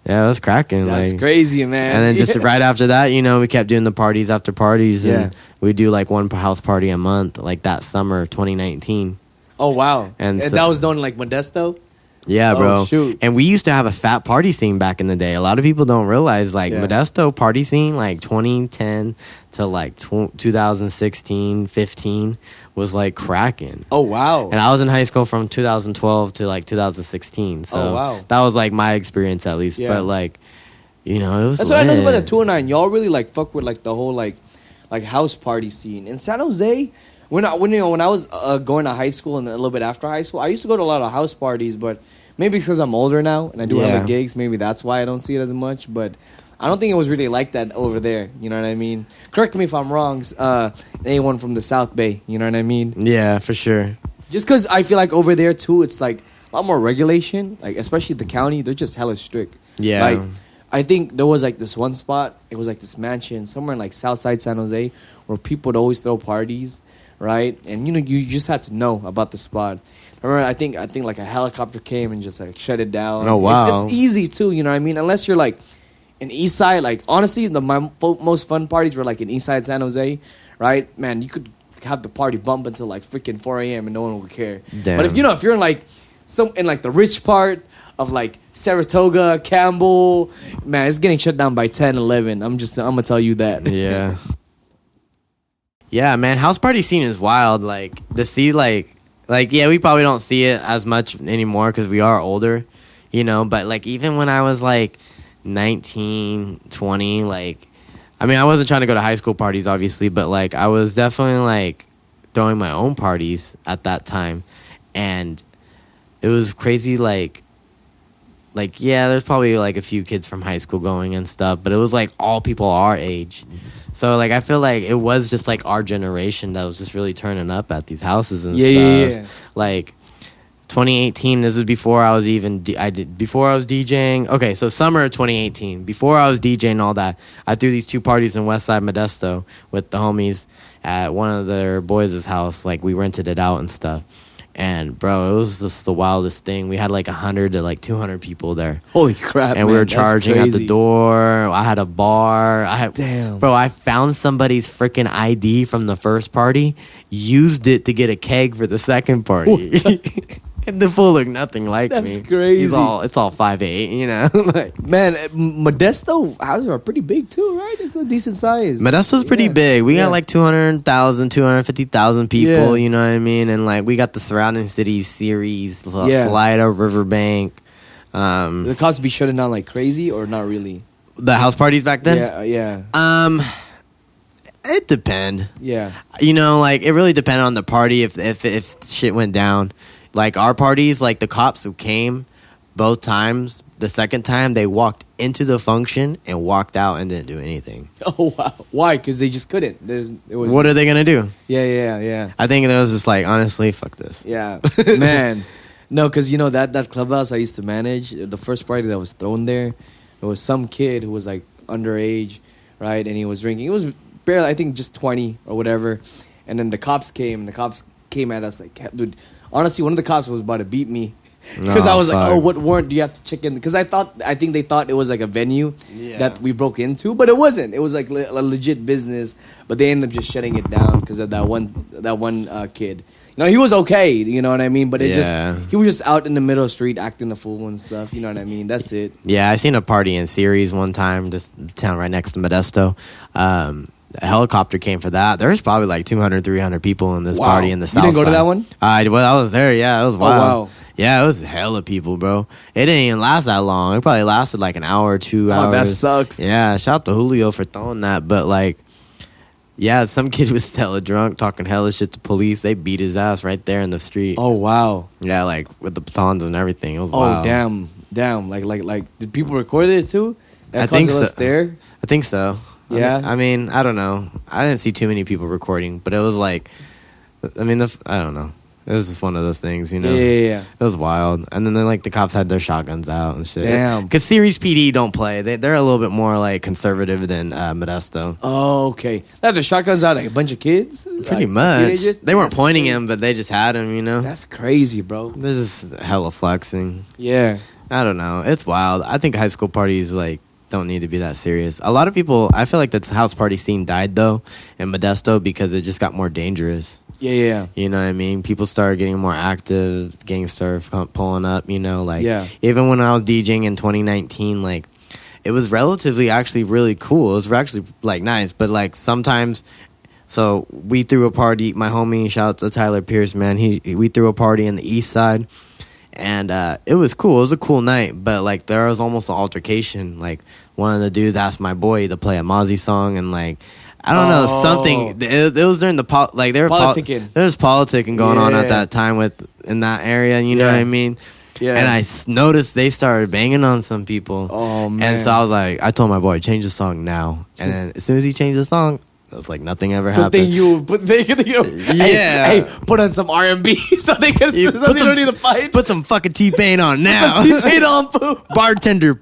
[SPEAKER 1] yeah, it was cracking.
[SPEAKER 2] That's crazy, man.
[SPEAKER 1] And then just right after that, we kept doing the parties after parties. And we do like one house party a month, like that summer, 2019.
[SPEAKER 2] Oh, wow. And
[SPEAKER 1] so,
[SPEAKER 2] that was done in like Modesto?
[SPEAKER 1] Yeah, bro.
[SPEAKER 2] Oh, shoot.
[SPEAKER 1] And we used to have a fat party scene back in the day. A lot of people don't realize, like, Modesto party scene, like 2010 to like 2016, 15 was like cracking.
[SPEAKER 2] Oh, wow.
[SPEAKER 1] And I was in high school from 2012 to like 2016. So
[SPEAKER 2] wow.
[SPEAKER 1] That was like my experience at least. Yeah. But like, it was
[SPEAKER 2] That's what I know about the 209. Y'all really like fuck with like the whole like house party scene. In San Jose, when I was going to high school and a little bit after high school, I used to go to a lot of house parties, but maybe because I'm older now and I do other gigs, maybe that's why I don't see it as much. But I don't think it was really like that over there. You know what I mean? Correct me if I'm wrong. Anyone from the South Bay, you know what I mean?
[SPEAKER 1] Yeah, for sure.
[SPEAKER 2] Just because I feel like over there too, it's like a lot more regulation. Like especially the county, they're just hella strict.
[SPEAKER 1] Yeah.
[SPEAKER 2] Like I think there was like this one spot. It was like this mansion somewhere in like Southside San Jose where people would always throw parties, right? And you just had to know about the spot. Remember, I think like a helicopter came and just like shut it down.
[SPEAKER 1] Oh wow.
[SPEAKER 2] It's easy too, you know what I mean? Unless you're like in East Side, like honestly, my most fun parties were like in East Side San Jose, right? Man, you could have the party bump until like freaking 4 a.m. and no one would care.
[SPEAKER 1] Damn.
[SPEAKER 2] But if you're in like the rich part of like Saratoga, Campbell, man, it's getting shut down by 10, 11. I'm gonna tell you that.
[SPEAKER 1] Yeah. Yeah, man, house party scene is wild. Like to see like yeah, we probably don't see it as much anymore because we are older, you know. But like even when I was like 19, 20, like I mean, I wasn't trying to go to high school parties, obviously, but like I was definitely like throwing my own parties at that time, and it was crazy. Like yeah, there's probably like a few kids from high school going and stuff, but it was like all people our age. So like I feel like it was just like our generation that was just really turning up at these houses and stuff. Yeah. Like 2018, this was before I was before I was DJing. Okay, so summer of 2018, before I was DJing and all that, I threw these 2 parties in Westside Modesto with the homies at one of their boys' house. Like we rented it out and stuff. And bro, it was just the wildest thing. We had like 100 to like 200 people there.
[SPEAKER 2] Holy crap!
[SPEAKER 1] And
[SPEAKER 2] we
[SPEAKER 1] were charging at the door. I had a bar.
[SPEAKER 2] Damn,
[SPEAKER 1] bro, I found somebody's freaking ID from the first party. Used it to get a keg for the second party. And the fool looked nothing like me.
[SPEAKER 2] That's crazy.
[SPEAKER 1] It's all 5'8", you know. Like,
[SPEAKER 2] man, Modesto houses are pretty big too, right? It's a decent size.
[SPEAKER 1] Modesto's pretty big. We got like 200,000, 250,000 people. You know what I mean? And like we got the surrounding cities, Ceres, Salida, Riverbank.
[SPEAKER 2] The cops be shutting down like crazy, or not really?
[SPEAKER 1] The house parties back then?
[SPEAKER 2] Yeah.
[SPEAKER 1] It depend.
[SPEAKER 2] Yeah.
[SPEAKER 1] You know, like it really depended on the party. If shit went down. Like our parties, like the cops who came both times, the second time they walked into the function and walked out and didn't do anything. Oh, wow.
[SPEAKER 2] Why? Because they just couldn't.
[SPEAKER 1] What are they going to do?
[SPEAKER 2] Yeah.
[SPEAKER 1] I think it was just like, honestly, fuck this.
[SPEAKER 2] Yeah. Man. No, because, you know, that clubhouse I used to manage, the first party that was thrown there, there was some kid who was like underage, right? And he was drinking. He was barely, I think, just 20 or whatever. And then the cops came at us like, dude, honestly, one of the cops was about to beat me because I was like, "Oh, what warrant do you have to check in?" Because I think they thought it was like a venue that we broke into, but it wasn't. It was like a legit business, but they ended up just shutting it down because of that one kid. You know, he was okay. You know what I mean? But he was just out in the middle of the street acting a fool and stuff. You know what I mean? That's it.
[SPEAKER 1] Yeah, I seen a party in Ceres one time, just the town right next to Modesto. A helicopter came for that. There was probably like 200, 300 people in this party in the south side.
[SPEAKER 2] You didn't go to that one?
[SPEAKER 1] I was there, yeah. It was wild.
[SPEAKER 2] Oh, wow.
[SPEAKER 1] Yeah, it was hella people, bro. It didn't even last that long. It probably lasted like an hour or 2 hours.
[SPEAKER 2] Oh, that sucks.
[SPEAKER 1] Yeah, shout out to Julio for throwing that. But like, yeah, some kid was hella drunk, talking hella shit to police. They beat his ass right there in the street.
[SPEAKER 2] Oh, wow.
[SPEAKER 1] Yeah, like with the batons and everything. It was wild.
[SPEAKER 2] Oh, damn. Like, did people record it too?
[SPEAKER 1] I think so.
[SPEAKER 2] There?
[SPEAKER 1] I think so.
[SPEAKER 2] Yeah.
[SPEAKER 1] I mean, I don't know. I didn't see too many people recording, but it was like, I mean, I don't know. It was just one of those things, you know?
[SPEAKER 2] Yeah.
[SPEAKER 1] It was wild. And then the cops had their shotguns out and shit.
[SPEAKER 2] Damn.
[SPEAKER 1] Because Ceres PD don't play. They're a little bit more like conservative than Modesto.
[SPEAKER 2] Oh, okay. They had the shotguns out like a bunch of kids?
[SPEAKER 1] Pretty much. Teenagers? They weren't pointing him, but they just had him, you know?
[SPEAKER 2] That's crazy, bro.
[SPEAKER 1] They're just hella flexing.
[SPEAKER 2] Yeah.
[SPEAKER 1] I don't know. It's wild. I think high school parties, like, don't need to be that serious. A lot of people, I feel like the house party scene died though in Modesto because it just got more dangerous.
[SPEAKER 2] Yeah.
[SPEAKER 1] You know what I mean? People started getting more active, gangs started pulling up, you know, like even when I was DJing in 2019, like it was relatively actually really cool. It was actually like nice, but like sometimes, so we threw a party, my homie, shout out to Tyler Pierce, man, we threw a party in the east side. And it was cool. It was a cool night, but like there was almost an altercation. Like one of the dudes asked my boy to play a Mozzie song, and like I don't know, something. It was during the like they were
[SPEAKER 2] politicking.
[SPEAKER 1] There was politicking going on at that time in that area. You know what I mean? Yeah. And I noticed they started banging on some people.
[SPEAKER 2] Oh man!
[SPEAKER 1] And so I was like, I told my boy, change the song now. And then as soon as he changed the song, it was like nothing ever happened.
[SPEAKER 2] Hey, put on some R&B so they don't need to fight.
[SPEAKER 1] Put some fucking T-Pain on now.
[SPEAKER 2] Put some T-Pain on, fool.
[SPEAKER 1] Bartender,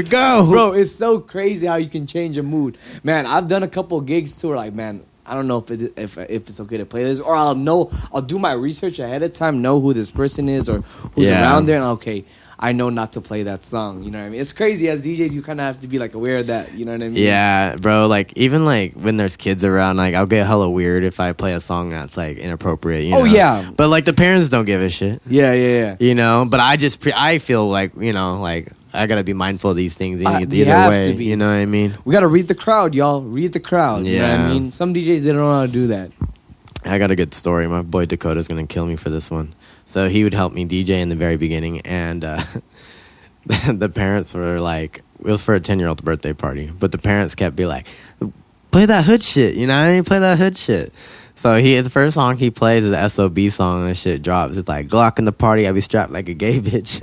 [SPEAKER 1] go.
[SPEAKER 2] Bro, it's so crazy how you can change a mood. Man, I've done a couple gigs too where like, man, I don't know if it's okay to play this, or I'll do my research ahead of time, know who this person is or who's around there, and okay, I know not to play that song. You know what I mean? It's crazy. As DJs, you kind of have to be like aware of that. You know what I mean?
[SPEAKER 1] Yeah, bro. Like even like when there's kids around, like I'll get hella weird if I play a song that's like inappropriate. You know?
[SPEAKER 2] Yeah.
[SPEAKER 1] But like the parents don't give a shit.
[SPEAKER 2] Yeah.
[SPEAKER 1] You know. But I feel like like I gotta be mindful of these things either way. You know what I mean?
[SPEAKER 2] We gotta read the crowd, y'all. Read the crowd. You know what I mean? Some DJs they don't know how to do that.
[SPEAKER 1] I got a good story. My boy Dakota's gonna kill me for this one. So he would help me DJ in the very beginning, and the parents were like, it was for a 10-year-old's birthday party, but the parents kept be like, play that hood shit, you know what I mean? Play that hood shit. So the first song he plays is the SOB song, and the shit drops. It's like, Glock in the party, I be strapped like a gay bitch.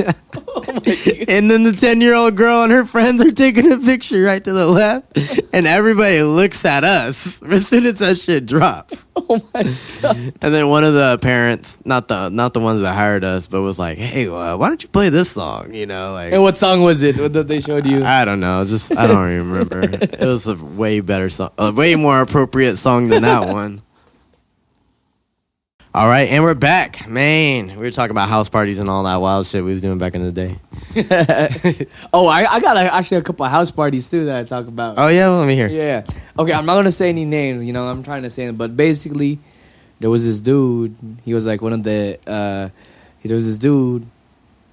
[SPEAKER 1] And then the 10-year-old girl and her friends are taking a picture right to the left, and everybody looks at us as soon as that shit drops.
[SPEAKER 2] Oh my god!
[SPEAKER 1] And then one of the parents, not the ones that hired us, but was like, "Hey, why don't you play this song?" You know, like.
[SPEAKER 2] And what song was it? What that they showed you?
[SPEAKER 1] I don't know. I don't even remember. It was a way better song, a way more appropriate song than that one. All right, and we're back. Man, we were talking about house parties and all that wild shit we was doing back in the day.
[SPEAKER 2] I got actually a couple of house parties too that I talk about.
[SPEAKER 1] Oh yeah, well, let me hear.
[SPEAKER 2] Yeah. Okay, I'm not gonna say any names. You know, I'm trying to say them, but basically, there was this dude. He was like one of the. There was this dude,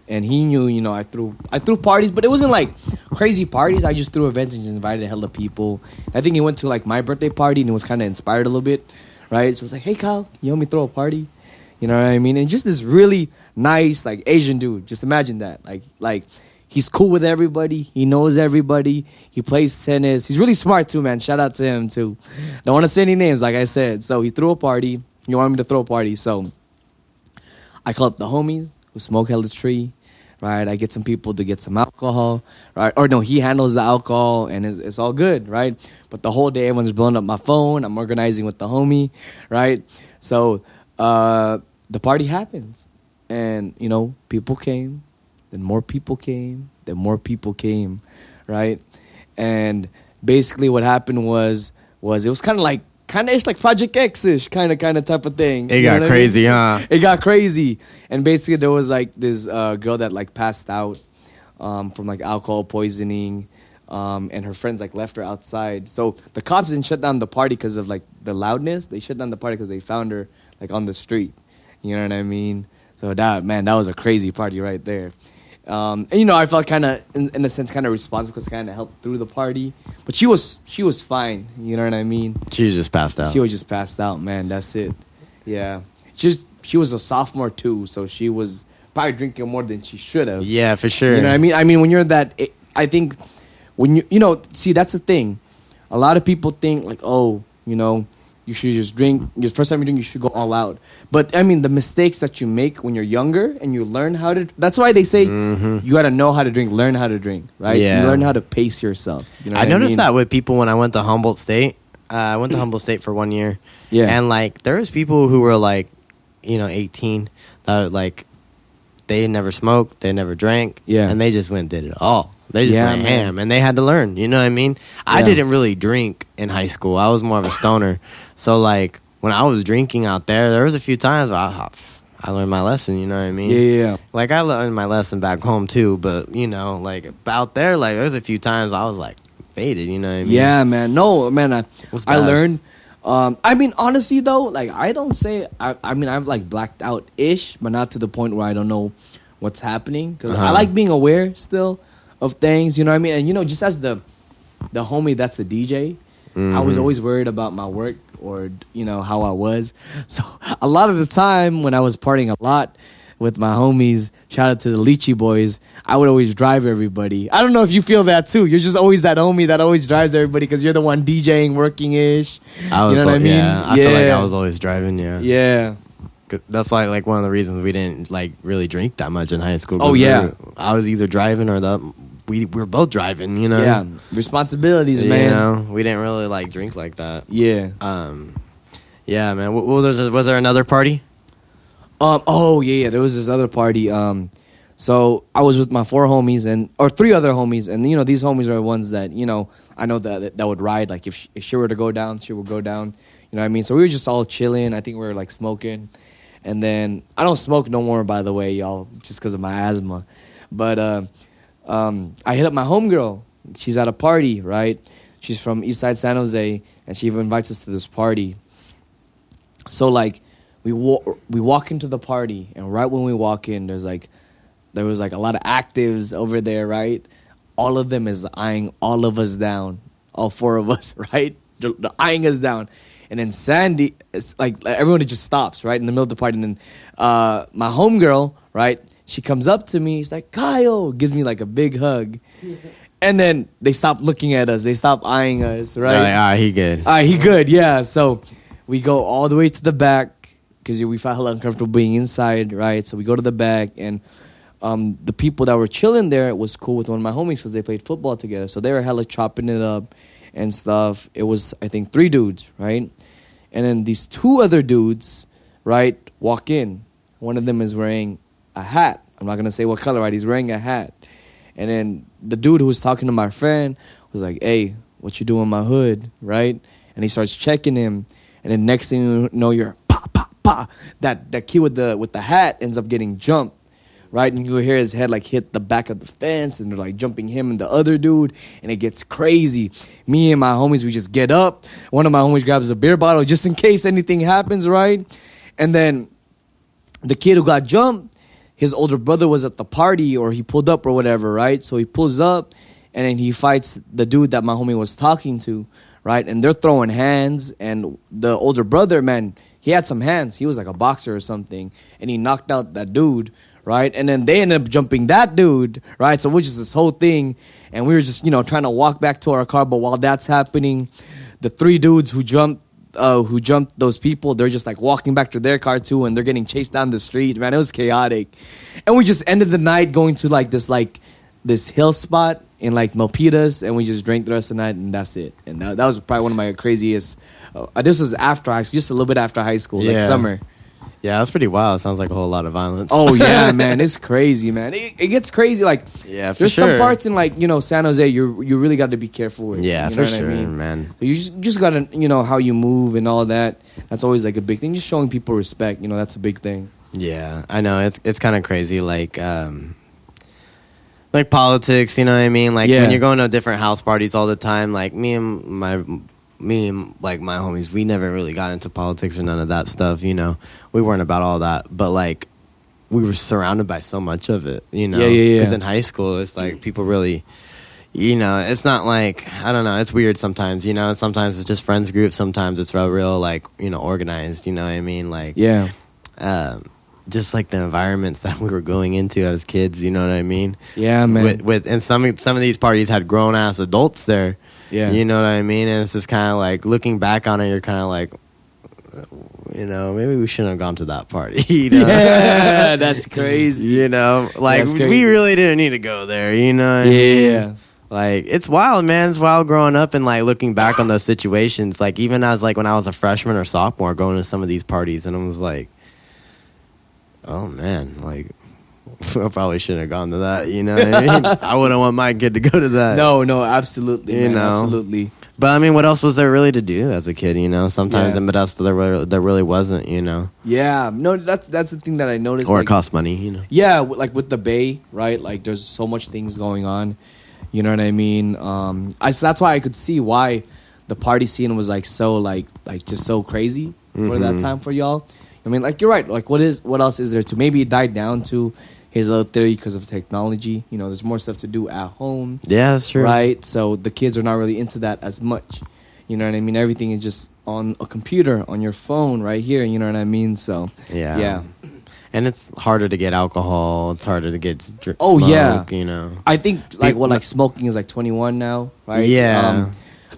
[SPEAKER 2] and he knew. You know, I threw parties, but it wasn't like crazy parties. I just threw events and just invited hella people. I think he went to like my birthday party and he was kind of inspired a little bit. Right, so it's like, hey Kyle, you help me throw a party, you know what I mean? And just this really nice like Asian dude. Just imagine that, like he's cool with everybody, he knows everybody, he plays tennis, he's really smart too, man. Shout out to him too. Don't want to say any names, like I said. So he threw a party. He wanted me to throw a party, so I call up the homies who smoke hella tree. Right, I get some people to get some alcohol, right? Or no, he handles the alcohol, and it's all good, right? But the whole day, everyone's blowing up my phone. I'm organizing with the homie, right? So the party happens, and you know, people came, then more people came, then more people came, right? And basically, what happened was it was kind of like Project X-ish, kind of type of thing.
[SPEAKER 1] It got crazy, huh?
[SPEAKER 2] It got crazy. And basically there was like this girl that like passed out from like alcohol poisoning, and her friends like left her outside. So the cops didn't shut down the party because of like the loudness. They shut down the party because they found her like on the street. You know what I mean? So that was a crazy party right there. And you know, I felt kind of, in a sense, kind of responsible because I kind of helped through the party. But she was fine. You know what I mean?
[SPEAKER 1] She was just passed out.
[SPEAKER 2] She was just passed out, man. That's it. Yeah. She was a sophomore too, so she was probably drinking more than she should have.
[SPEAKER 1] Yeah, for sure.
[SPEAKER 2] You know what I mean? I mean, when you're that, I think when you know, see, that's the thing. A lot of people think like, oh, you know, you should just drink. Your first time you drink, you should go all out. But I mean, the mistakes that you make when you're younger and you learn how to. That's why they say you got to know how to drink, learn how to drink, right?
[SPEAKER 1] Yeah.
[SPEAKER 2] You learn how to pace yourself. You know
[SPEAKER 1] I noticed that with people when I went to Humboldt State. I went to Humboldt State for 1 year.
[SPEAKER 2] Yeah.
[SPEAKER 1] And like there was people who were like, 18, that like they never smoked, they never drank, and they just went and did it all. They just went ham, and they had to learn. You know what I mean? Yeah. I didn't really drink in high school. I was more of a stoner. So like when I was drinking out there was a few times I learned my lesson. You know what I mean?
[SPEAKER 2] Yeah.
[SPEAKER 1] Like I learned my lesson back home too, but like out there, like there was a few times I was like faded. You know what I mean?
[SPEAKER 2] Yeah, man. No, man. I learned. I mean, honestly though, like I don't say. I mean, I've like blacked out ish, but not to the point where I don't know what's happening. Because I like being aware still of things. You know what I mean? And just as the homie that's a DJ, I was always worried about my work or how I was. So a lot of the time when I was partying a lot, with my homies. Shout out to the Lychee boys. I would always drive everybody. I don't know if you feel that too. You're just always that homie that always drives everybody because you're the one DJing, working ish. You know what I mean?
[SPEAKER 1] Yeah, I feel like I was always driving. Yeah.
[SPEAKER 2] Yeah.
[SPEAKER 1] That's why, like, one of the reasons we didn't like really drink that much in high school.
[SPEAKER 2] Oh yeah.
[SPEAKER 1] I was either driving or we were both driving. You know.
[SPEAKER 2] Yeah. Responsibilities, man.
[SPEAKER 1] You know, we didn't really like drink like that.
[SPEAKER 2] Yeah.
[SPEAKER 1] Yeah, man. Was there another party?
[SPEAKER 2] Oh yeah. There was this other party. So I was with my 4 homies or 3 other homies, and you know these homies are the ones that I know that would ride. Like if she were to go down, she would go down. You know what I mean? So we were just all chilling. I think we were like smoking, and then I don't smoke no more, by the way, y'all, just because of my asthma. But I hit up my homegirl. She's at a party, right? She's from Eastside San Jose, and she even invites us to this party. So like we walk into the party, and right when we walk in, there was like a lot of actives over there, right? All of them is eyeing all of us down, all 4 of us, right? They're eyeing us down. And then Sandy, it's like everyone just stops, right, in the middle of the party. And then my homegirl, right, she comes up to me. She's like, Kyle, gives me like a big hug. And then they stop looking at us. They stop eyeing us, right?
[SPEAKER 1] All right, he good.
[SPEAKER 2] All right, he good, yeah. So we go all the way to the back because we felt hella uncomfortable being inside, right? So we go to the back, and the people that were chilling there was cool with one of my homies because they played football together. So they were hella chopping it up and stuff. It was, I think, 3 dudes, right? And then these 2 other dudes, right, walk in. One of them is wearing a hat. I'm not going to say what color, right? He's wearing a hat. And then the dude who was talking to my friend was like, hey, what you doing in my hood, right? And he starts checking him. And then next thing you know, you're pa, pa, pa. That kid with the hat ends up getting jumped. Right, and you hear his head like hit the back of the fence, and they're like jumping him and the other dude, and it gets crazy. Me and my homies, we just get up. One of my homies grabs a beer bottle just in case anything happens, right? And then the kid who got jumped, his older brother was at the party, or he pulled up or whatever, right? So he pulls up, and then he fights the dude that my homie was talking to, right? And they're throwing hands, and the older brother, man, he had some hands. He was like a boxer or something, and he knocked out that dude. Right, and then they ended up jumping that dude, right? So we're just this whole thing, and we were just, trying to walk back to our car. But while that's happening, the 3 dudes who jumped those people, they're just like walking back to their car too, and they're getting chased down the street. Man, it was chaotic, and we just ended the night going to this hill spot in like Milpitas, and we just drank the rest of the night, and that's it. And that was probably one of my craziest. This was after high school, just a little bit after high school, like summer.
[SPEAKER 1] Yeah, that's pretty wild. It sounds like a whole lot of violence.
[SPEAKER 2] Oh, yeah, man. It's crazy, man. It gets crazy. Like,
[SPEAKER 1] yeah, for
[SPEAKER 2] there's
[SPEAKER 1] sure.
[SPEAKER 2] some parts in, like, San Jose you really got to be careful with.
[SPEAKER 1] Yeah,
[SPEAKER 2] you know
[SPEAKER 1] for
[SPEAKER 2] what
[SPEAKER 1] sure,
[SPEAKER 2] I mean?
[SPEAKER 1] man.
[SPEAKER 2] You just got to, how you move and all that. That's always, like, a big thing. Just showing people respect, that's a big thing.
[SPEAKER 1] Yeah, I know. It's kind of crazy. Like politics, you know what I mean? Like, when you're going to different house parties all the time, like, me and my homies, we never really got into politics or none of that stuff, We weren't about all that, but like we were surrounded by so much of it,
[SPEAKER 2] Yeah.
[SPEAKER 1] Because in high school, it's like people really, it's not like, I don't know, it's weird sometimes, Sometimes it's just friends groups, sometimes it's real like, organized, you know what I mean? Like, just like the environments that we were going into as kids, you know what I mean?
[SPEAKER 2] Yeah, man.
[SPEAKER 1] And some of these parties had grown ass adults there.
[SPEAKER 2] Yeah.
[SPEAKER 1] You know what I mean? And it's just kind of like, looking back on it, you're kind of like, maybe we shouldn't have gone to that party.
[SPEAKER 2] Yeah, that's crazy.
[SPEAKER 1] Like, we really didn't need to go there, you know what I mean? Like, it's wild, man. It's wild growing up and, like, looking back on those situations. Like, even as, like, when I was a freshman or sophomore, going to some of these parties, and I was like, oh, man, like, I probably shouldn't have gone to that, you know what I mean? I wouldn't want my kid to go to that.
[SPEAKER 2] No, absolutely, man, absolutely.
[SPEAKER 1] But, I mean, what else was there really to do as a kid, Sometimes in Modesto there really wasn't,
[SPEAKER 2] Yeah, no, that's the thing that I noticed.
[SPEAKER 1] Or
[SPEAKER 2] like,
[SPEAKER 1] it cost money,
[SPEAKER 2] Yeah, like with the Bay, right? Like, there's so much things going on, you know what I mean? That's why I could see why the party scene was, like, so, like just so crazy for that time for y'all. I mean, like, you're right. Like, what else is there to? Maybe it died down to his little theory because of technology. There's more stuff to do at home.
[SPEAKER 1] Yeah, that's true.
[SPEAKER 2] Right? So the kids are not really into that as much. You know what I mean? Everything is just on a computer, on your phone right here. You know what I mean? So, yeah.
[SPEAKER 1] And it's harder to get alcohol. It's harder to get smoke, you know.
[SPEAKER 2] I think like smoking is like 21 now, right?
[SPEAKER 1] Yeah.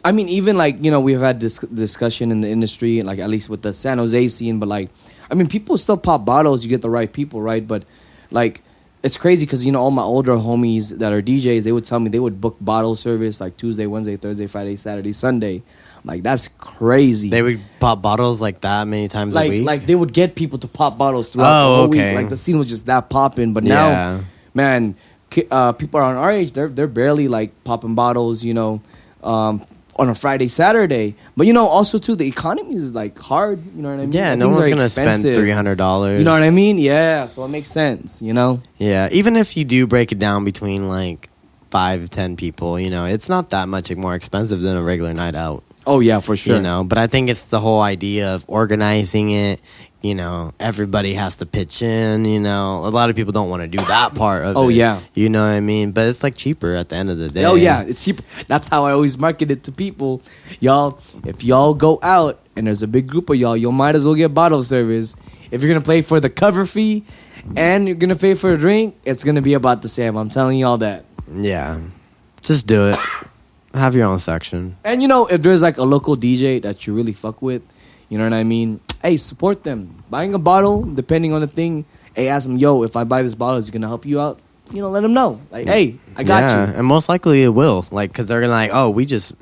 [SPEAKER 2] I mean, even like, you know, we've had this discussion in the industry, and like at least with the San Jose scene, but like, I mean, people still pop bottles. You get the right people, right? But like, it's crazy because, you know, all my older homies that are DJs, they would tell me they would book bottle service like Tuesday, Wednesday, Thursday, Friday, Saturday, Sunday. Like, that's crazy.
[SPEAKER 1] They would pop bottles like that many times a week?
[SPEAKER 2] Like, they would get people to pop bottles throughout the whole week. Like, the scene was just that popping. But now, man, people around our age, they're barely, like, popping bottles, you know, on a Friday, Saturday. But, you know, also, too, the economy is, like, hard. You know what I mean?
[SPEAKER 1] Yeah, no one's going to spend $300.
[SPEAKER 2] You know what I mean? Yeah, so it makes sense, you know?
[SPEAKER 1] Yeah, even if you do break it down between, like, 5, 10 people, you know, it's not that much more expensive than a regular night out.
[SPEAKER 2] Oh, yeah, for sure.
[SPEAKER 1] You know, but I think it's the whole idea of organizing it. You know, everybody has to pitch in, you know. A lot of people don't want to do that part of it.
[SPEAKER 2] Oh, yeah.
[SPEAKER 1] You know what I mean? But it's, like, cheaper at the end of the day.
[SPEAKER 2] Oh, yeah, it's cheaper. That's how I always market it to people. Y'all, if y'all go out and there's a big group of y'all, you might as well get bottle service. If you're going to pay for the cover fee and you're going to pay for a drink, it's going to be about the same. I'm telling y'all that.
[SPEAKER 1] Yeah. Just do it. Have your own section.
[SPEAKER 2] And, you know, if there's, like, a local DJ that you really fuck with, you know what I mean? Hey, support them. Buying a bottle, depending on the thing, hey, ask them, yo, if I buy this bottle, is it going to help you out? You know, let them know. Like, hey, I got you.
[SPEAKER 1] And most likely it will. Like, because they're going to like, oh, we just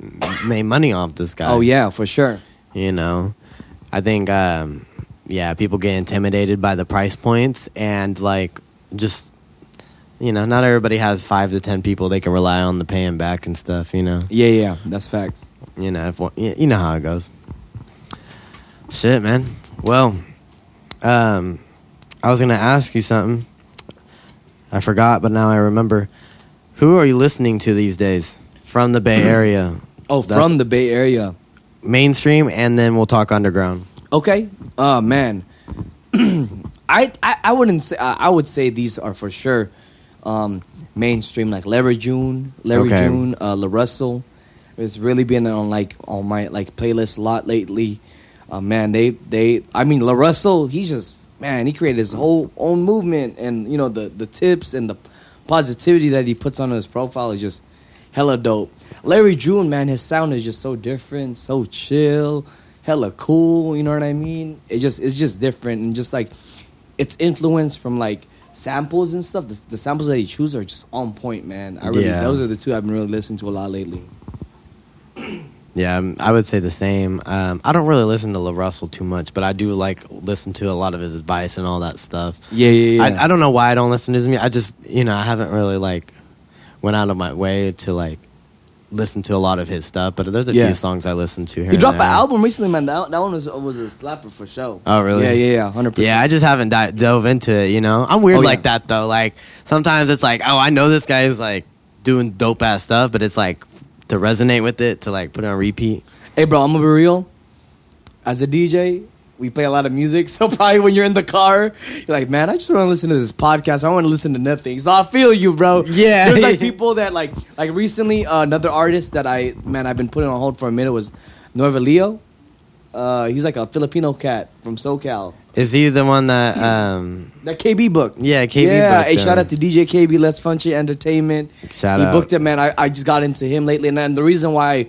[SPEAKER 1] made money off this guy.
[SPEAKER 2] Oh, yeah, for sure.
[SPEAKER 1] You know? I think, people get intimidated by the price points and, like, just... You know, not everybody has 5 to 10 people they can rely on to pay them back and stuff, you know?
[SPEAKER 2] Yeah, that's facts.
[SPEAKER 1] You know, you know how it goes. Shit, man. Well, I was going to ask you something. I forgot, but now I remember. Who are you listening to these days from the Bay Area?
[SPEAKER 2] From the Bay Area.
[SPEAKER 1] Mainstream, and then we'll talk underground.
[SPEAKER 2] Okay. Man. I wouldn't say... I would say these are for sure... mainstream, like Larry June, La Russell. It's really been on my like playlist a lot lately. Man, I mean, La Russell, he created his whole own movement, and you know the tips and the positivity that he puts on his profile is just hella dope. Larry June, man, his sound is just so different, so chill, hella cool. You know what I mean? It's just different, and just like it's influenced from like samples and stuff. The samples that he chooses are just on point, man. Those are the two I've been really listening to a lot lately.
[SPEAKER 1] Yeah, I would say the same. I don't really listen to La Russell too much, but I do like listen to a lot of his advice and all that stuff.
[SPEAKER 2] Yeah.
[SPEAKER 1] I don't know why I don't listen to his music. I just, you know, I haven't really like went out of my way to like listen to a lot of his stuff, but there's a few songs I listen to here.
[SPEAKER 2] He dropped an album recently, man. That one was a slapper for sure.
[SPEAKER 1] Oh, really?
[SPEAKER 2] Yeah, 100%.
[SPEAKER 1] Yeah, I just haven't dove into it, you know? I'm weird like that, though. Like, sometimes it's like, oh, I know this guy is, like, doing dope-ass stuff, but it's, like, to resonate with it, to, like, put it on repeat.
[SPEAKER 2] Hey, bro, I'm going to be real. As a DJ, we play a lot of music, so probably when you're in the car, you're like, man, I just want to listen to this podcast. I don't want to listen to nothing. So I feel you, bro.
[SPEAKER 1] Yeah.
[SPEAKER 2] There's like people that like recently, another artist that I've been putting on hold for a minute was Nueva Leo. He's like a Filipino cat from SoCal.
[SPEAKER 1] Is he the one that...
[SPEAKER 2] that KB booked?
[SPEAKER 1] Yeah, KB booked.
[SPEAKER 2] Yeah, hey, shout out to DJ KB, Let's Funky Entertainment.
[SPEAKER 1] Shout out.
[SPEAKER 2] He booked it, man. I just got into him lately, and the reason why I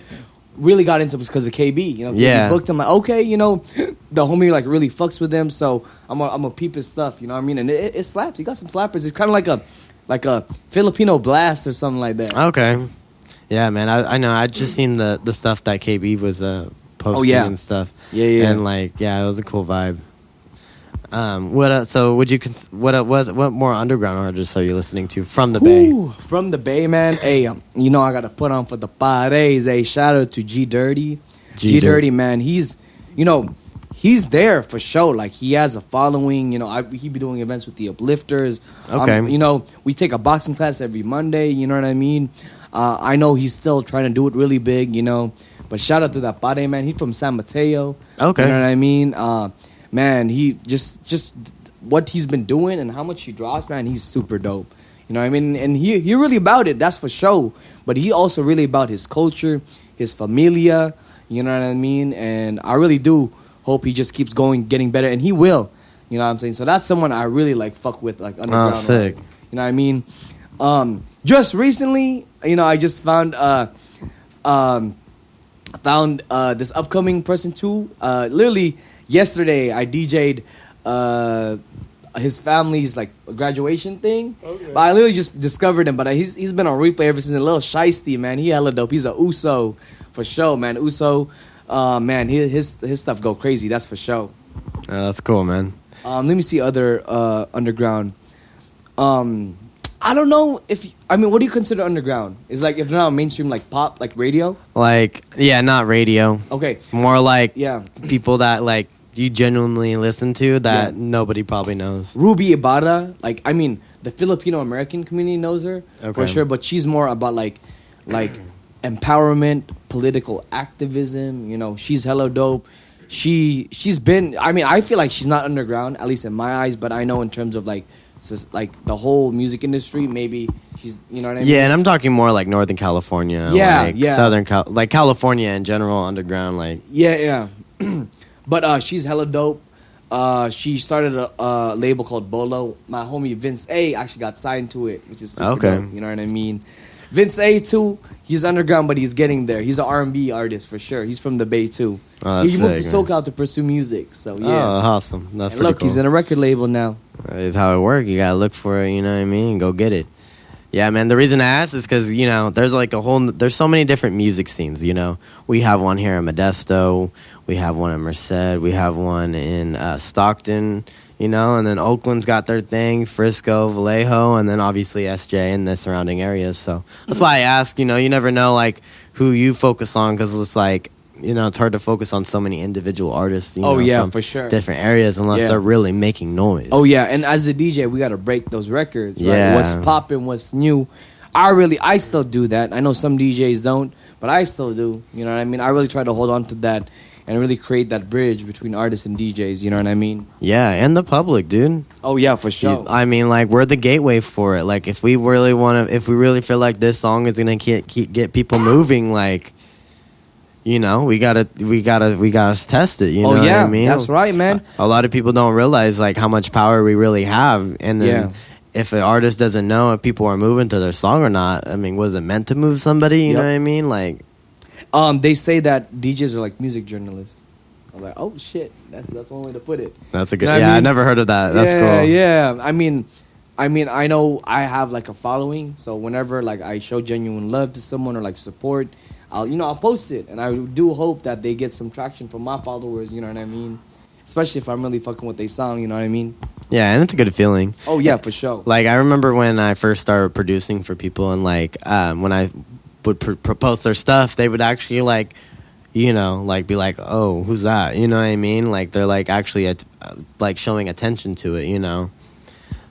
[SPEAKER 2] really got into it was because of KB. You know, KB booked him. Like, okay, you know, the homie like really fucks with him, so I'm a peep his stuff. You know what I mean? And it slaps. He got some slappers. It's kind of like a Filipino blast or something like that.
[SPEAKER 1] Okay. Yeah, man. I know. I just seen the stuff that KB was posting and stuff.
[SPEAKER 2] Yeah.
[SPEAKER 1] And like, it was a cool vibe. What more underground artists are you listening to from the Bay?
[SPEAKER 2] From the Bay, man. Hey, you know I gotta put on for the pares. Hey, shout out to G Dirty. G Dirty, man. He's there for sure. Like, he has a following. You know, he be doing events with the Uplifters.
[SPEAKER 1] Okay.
[SPEAKER 2] You know, we take a boxing class every Monday. You know what I mean? I know he's still trying to do it really big. You know, but shout out to that pare, man. He's from San Mateo.
[SPEAKER 1] Okay.
[SPEAKER 2] You know what I mean? Man, he just what he's been doing and how much he drops, man, he's super dope. You know what I mean? And he really about it, that's for sure. But he also really about his culture, his familia, you know what I mean? And I really do hope he just keeps going, getting better. And he will. You know what I'm saying? So that's someone I really like fuck with, like underground.
[SPEAKER 1] Oh, sick.
[SPEAKER 2] Rap. You know what I mean? Just recently, you know, I just found this upcoming person too. Literally yesterday, I DJ'd his family's like graduation thing. Okay. But I literally just discovered him. But he's been on replay ever since. A little shiesty, man. He hella dope. He's a Uso for sure, man. Uso, man, his stuff go crazy. That's for sure.
[SPEAKER 1] That's cool, man.
[SPEAKER 2] Let me see other underground. I don't know what do you consider underground? Is like if they're not mainstream, like pop, like radio?
[SPEAKER 1] Like, yeah, not radio.
[SPEAKER 2] Okay.
[SPEAKER 1] More like
[SPEAKER 2] yeah,
[SPEAKER 1] people that like you genuinely listen to that nobody probably knows.
[SPEAKER 2] Ruby Ibarra, like I mean, the Filipino American community knows her for sure, but she's more about like empowerment, political activism. You know, she's hella dope. She's been. I mean, I feel like she's not underground, at least in my eyes. But I know in terms of like the whole music industry, maybe she's. You know what I mean?
[SPEAKER 1] Yeah, and I'm talking more like Northern California.
[SPEAKER 2] Yeah,
[SPEAKER 1] like
[SPEAKER 2] yeah.
[SPEAKER 1] Southern like California in general, underground. Like
[SPEAKER 2] yeah. But she's hella dope. She started a label called Bolo. My homie Vince A actually got signed to it, which is super dope, you know what I mean? Vince A too, he's underground, but he's getting there. He's an R&B artist for sure. He's from the Bay too.
[SPEAKER 1] Oh,
[SPEAKER 2] he moved to SoCal to pursue music. So yeah.
[SPEAKER 1] Oh, awesome. That's pretty cool.
[SPEAKER 2] He's in a record label now.
[SPEAKER 1] That's how it works. You gotta look for it. You know what I mean? Go get it. Yeah, man. The reason I asked is because you know there's like there's so many different music scenes. You know, we have one here in Modesto, we have one in Merced, we have one in Stockton. You know, and then Oakland's got their thing, Frisco, Vallejo, and then obviously SJ and the surrounding areas. So that's why I ask. You know, you never know like who you focus on because it's like. You know, it's hard to focus on so many individual artists. You know, from
[SPEAKER 2] for sure.
[SPEAKER 1] Different areas unless they're really making noise.
[SPEAKER 2] Oh yeah, and as the DJ, we gotta break those records. Right?
[SPEAKER 1] Yeah,
[SPEAKER 2] what's popping, what's new. I still do that. I know some DJs don't, but I still do. You know what I mean? I really try to hold on to that and really create that bridge between artists and DJs. You know what I mean?
[SPEAKER 1] Yeah, and the public, dude.
[SPEAKER 2] Oh yeah, for sure.
[SPEAKER 1] I mean, like we're the gateway for it. Like if we really feel like this song is gonna get people moving, like. You know, we gotta test it. You know what I mean?
[SPEAKER 2] That's right, man.
[SPEAKER 1] A lot of people don't realize like how much power we really have, and then if an artist doesn't know if people are moving to their song or not, I mean, was it meant to move somebody? You know what I mean? Like,
[SPEAKER 2] they say that DJs are like music journalists. I'm like, oh shit, that's one way to put it.
[SPEAKER 1] That's a good. You know I never heard of that. That's cool.
[SPEAKER 2] Yeah. I mean, I know I have like a following, so whenever like I show genuine love to someone or like support. I'll post it, and I do hope that they get some traction from my followers, you know what I mean? Especially if I'm really fucking with their song, you know what I mean?
[SPEAKER 1] Yeah, and it's a good feeling.
[SPEAKER 2] Oh, yeah, for sure.
[SPEAKER 1] Like, I remember when I first started producing for people, and, like, when I would propose their stuff, they would actually, like, you know, like, be like, oh, who's that? You know what I mean? Like, they're, like, actually, like, showing attention to it, you know?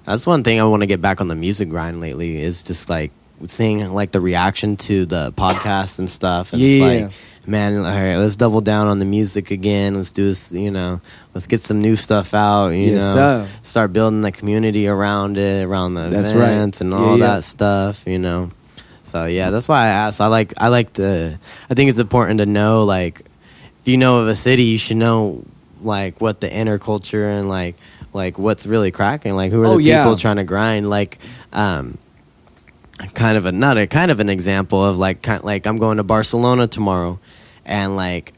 [SPEAKER 1] That's one thing I want to get back on the music grind lately is just, like, seeing like the reaction to the podcast and stuff. And it's like, man, all right, let's double down on the music again. Let's do this, you know, let's get some new stuff out, you know.
[SPEAKER 2] Sir.
[SPEAKER 1] Start building the community around it, around the events and all that stuff, you know. So yeah, that's why I asked. I think it's important to know, like, if you know of a city, you should know like what the inner culture and like what's really cracking, like who are the people trying to grind, like kind of an example of like I'm going to Barcelona tomorrow, and like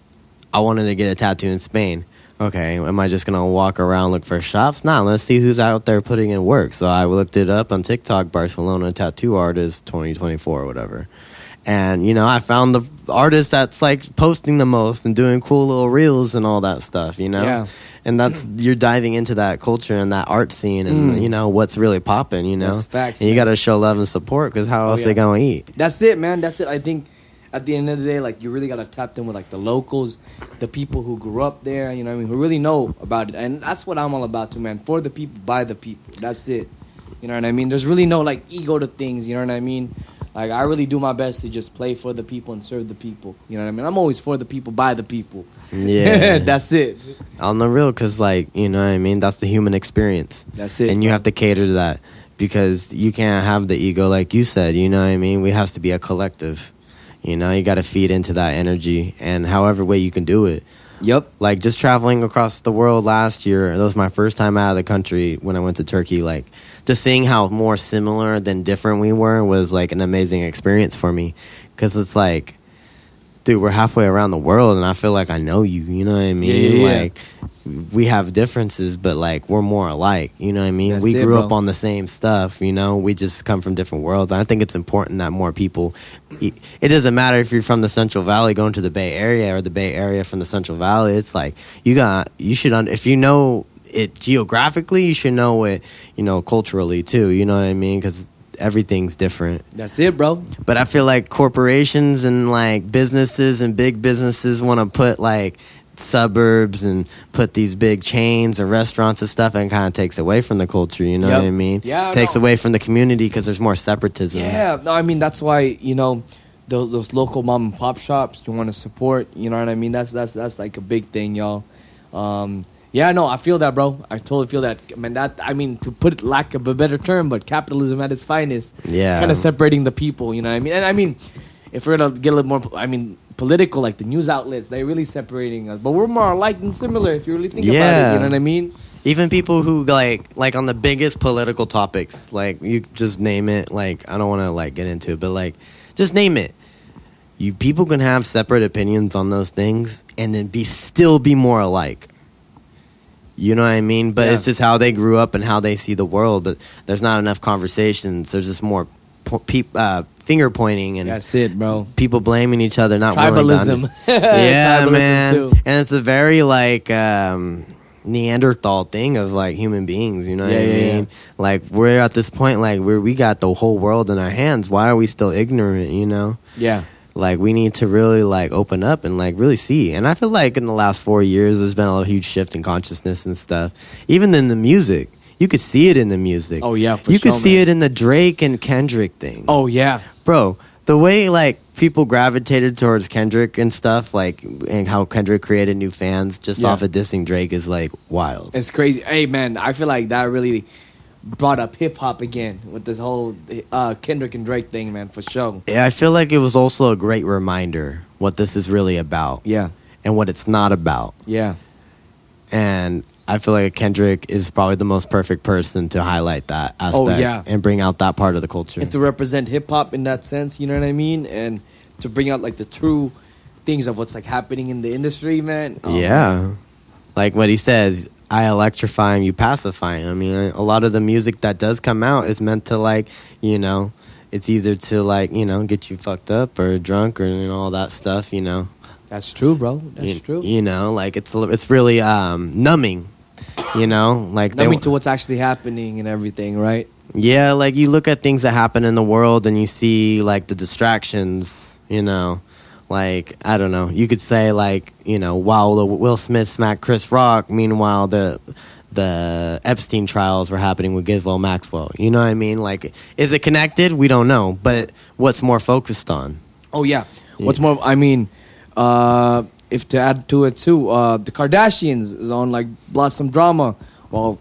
[SPEAKER 1] I wanted to get a tattoo in Spain. Okay, am I just gonna walk around look for shops? Nah, let's see who's out there putting in work. So I looked it up on TikTok, Barcelona tattoo artist 2024 or whatever, and you know I found the artist that's like posting the most and doing cool little reels and all that stuff. You know. Yeah. And that's you're diving into that culture and that art scene and you know what's really popping, you know.
[SPEAKER 2] That's facts,
[SPEAKER 1] and you got to show love and support because how else they gonna eat?
[SPEAKER 2] That's it, man. That's it. I think at the end of the day, like you really got to tap in with like the locals, the people who grew up there, you know what I mean, who really know about it, and that's what I'm all about too, man. For the people, by the people. That's it. You know what I mean? There's really no like ego to things. You know what I mean? Like, I really do my best to just play for the people and serve the people. You know what I mean? I'm always for the people, by the people.
[SPEAKER 1] Yeah.
[SPEAKER 2] That's it.
[SPEAKER 1] On the real, because, like, you know what I mean? That's the human experience.
[SPEAKER 2] That's it.
[SPEAKER 1] And you have to cater to that because you can't have the ego like you said. You know what I mean? It has to be a collective. You know, you got to feed into that energy and however way you can do it.
[SPEAKER 2] Yep.
[SPEAKER 1] Like, just traveling across the world last year, that was my first time out of the country when I went to Turkey. Like, just seeing how more similar than different we were was, like, an amazing experience for me. Because it's like, dude, we're halfway around the world, and I feel like I know you. You know what I mean?
[SPEAKER 2] Yeah.
[SPEAKER 1] Like, we have differences, but, like, we're more alike. You know what I mean?
[SPEAKER 2] That's
[SPEAKER 1] we
[SPEAKER 2] it,
[SPEAKER 1] grew
[SPEAKER 2] bro.
[SPEAKER 1] up on the same stuff, you know? We just come from different worlds. I think it's important that more people... It doesn't matter if you're from the Central Valley going to the Bay Area or the Bay Area from the Central Valley. It's like, if you know it geographically, you should know it, you know, culturally, too. You know what I mean? Because everything's different.
[SPEAKER 2] That's it, bro.
[SPEAKER 1] But I feel like corporations and like businesses and big businesses want to put like suburbs and put these big chains or restaurants and stuff, and kind of takes away from the culture. You know what I mean?
[SPEAKER 2] Yeah,
[SPEAKER 1] takes away from the community because there's more separatism.
[SPEAKER 2] Yeah, no, I mean that's why, you know, those local mom and pop shops you want to support. You know what I mean? That's like a big thing, y'all. Yeah, no, I feel that, bro. I totally feel that. I mean, to put it lack of a better term, but capitalism at its finest.
[SPEAKER 1] Yeah.
[SPEAKER 2] Kind of separating the people, you know what I mean? And I mean, if we're going to get a little more, I mean, political, like the news outlets, they're really separating us. But we're more alike than similar if you really think about it, you know what I mean?
[SPEAKER 1] Even people who, like on the biggest political topics, like, you just name it. Like, I don't want to, like, get into it, but, like, just name it. You people can have separate opinions on those things and then still be more alike. You know what I mean? But it's just how they grew up and how they see the world. But there's not enough conversations. There's just more finger pointing and
[SPEAKER 2] that's it, bro.
[SPEAKER 1] People blaming each other, not
[SPEAKER 2] tribalism.
[SPEAKER 1] Yeah,
[SPEAKER 2] tribalism
[SPEAKER 1] man.
[SPEAKER 2] too.
[SPEAKER 1] And it's a very like Neanderthal thing of like human beings. You know what I mean?
[SPEAKER 2] Yeah.
[SPEAKER 1] Like, we're at this point, like, we got the whole world in our hands. Why are we still ignorant? You know?
[SPEAKER 2] Yeah.
[SPEAKER 1] Like, we need to really, like, open up and, like, really see. And I feel like in the last 4 years, there's been a huge shift in consciousness and stuff. Even in the music. You could see it in the music.
[SPEAKER 2] Oh, yeah, for
[SPEAKER 1] You
[SPEAKER 2] sure,
[SPEAKER 1] could see
[SPEAKER 2] man.
[SPEAKER 1] it in the Drake and Kendrick thing.
[SPEAKER 2] Oh, yeah.
[SPEAKER 1] Bro, the way, like, people gravitated towards Kendrick and stuff, like, and how Kendrick created new fans just off of dissing Drake is, like, wild.
[SPEAKER 2] It's crazy. Hey, man, I feel like that really brought up hip-hop again with this whole Kendrick and Drake thing, man, for sure.
[SPEAKER 1] Yeah, I feel like it was also a great reminder what this is really about.
[SPEAKER 2] Yeah.
[SPEAKER 1] And what it's not about.
[SPEAKER 2] Yeah.
[SPEAKER 1] And I feel like Kendrick is probably the most perfect person to highlight that aspect and bring out that part of the culture.
[SPEAKER 2] And to represent hip-hop in that sense, you know what I mean? And to bring out, like, the true things of what's, like, happening in the industry, man. Oh, man.
[SPEAKER 1] Like what he says, I electrify him, you pacify him. I mean, a lot of the music that does come out is meant to, like, you know, it's either to, like, you know, get you fucked up or drunk or, you know, all that stuff, you know.
[SPEAKER 2] That's true, bro. That's true.
[SPEAKER 1] You know, like, it's really numbing, you know. Like,
[SPEAKER 2] numbing to what's actually happening and everything, right?
[SPEAKER 1] Yeah, like, you look at things that happen in the world and you see, like, the distractions, you know. Like, I don't know. You could say, like, you know, while Will Smith smacked Chris Rock, meanwhile the Epstein trials were happening with Ghislaine Maxwell. You know what I mean? Like, is it connected? We don't know. But what's more focused on?
[SPEAKER 2] Oh, yeah. What's more, I mean, if to add to it, too, the Kardashians is on, like, Blossom Drama. Well,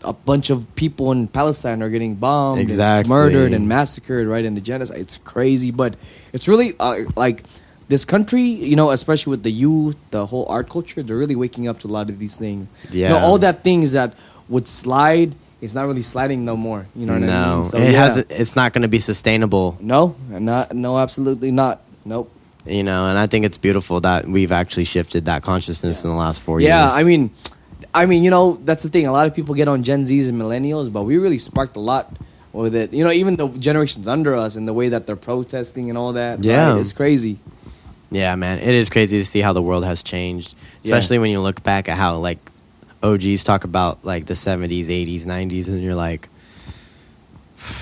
[SPEAKER 2] a bunch of people in Palestine are getting bombed, and murdered, and massacred, right, in the genocide. It's crazy, but it's really, like, this country, you know, especially with the youth, the whole art culture, they're really waking up to a lot of these things.
[SPEAKER 1] Yeah.
[SPEAKER 2] You know, all that things that would slide, it's not really sliding no more. You know what I mean? So,
[SPEAKER 1] it's not going to be sustainable.
[SPEAKER 2] No, absolutely not. Nope.
[SPEAKER 1] You know, and I think it's beautiful that we've actually shifted that consciousness in the last 4 years.
[SPEAKER 2] Yeah, I mean, you know, that's the thing. A lot of people get on Gen Zs and millennials, but we really sparked a lot with it. You know, even the generations under us and the way that they're protesting and all that.
[SPEAKER 1] Yeah.
[SPEAKER 2] Right? It's crazy.
[SPEAKER 1] Yeah, man. It is crazy to see how the world has changed, especially when you look back at how, like, OGs talk about, like, the 70s, 80s, 90s, and you're like,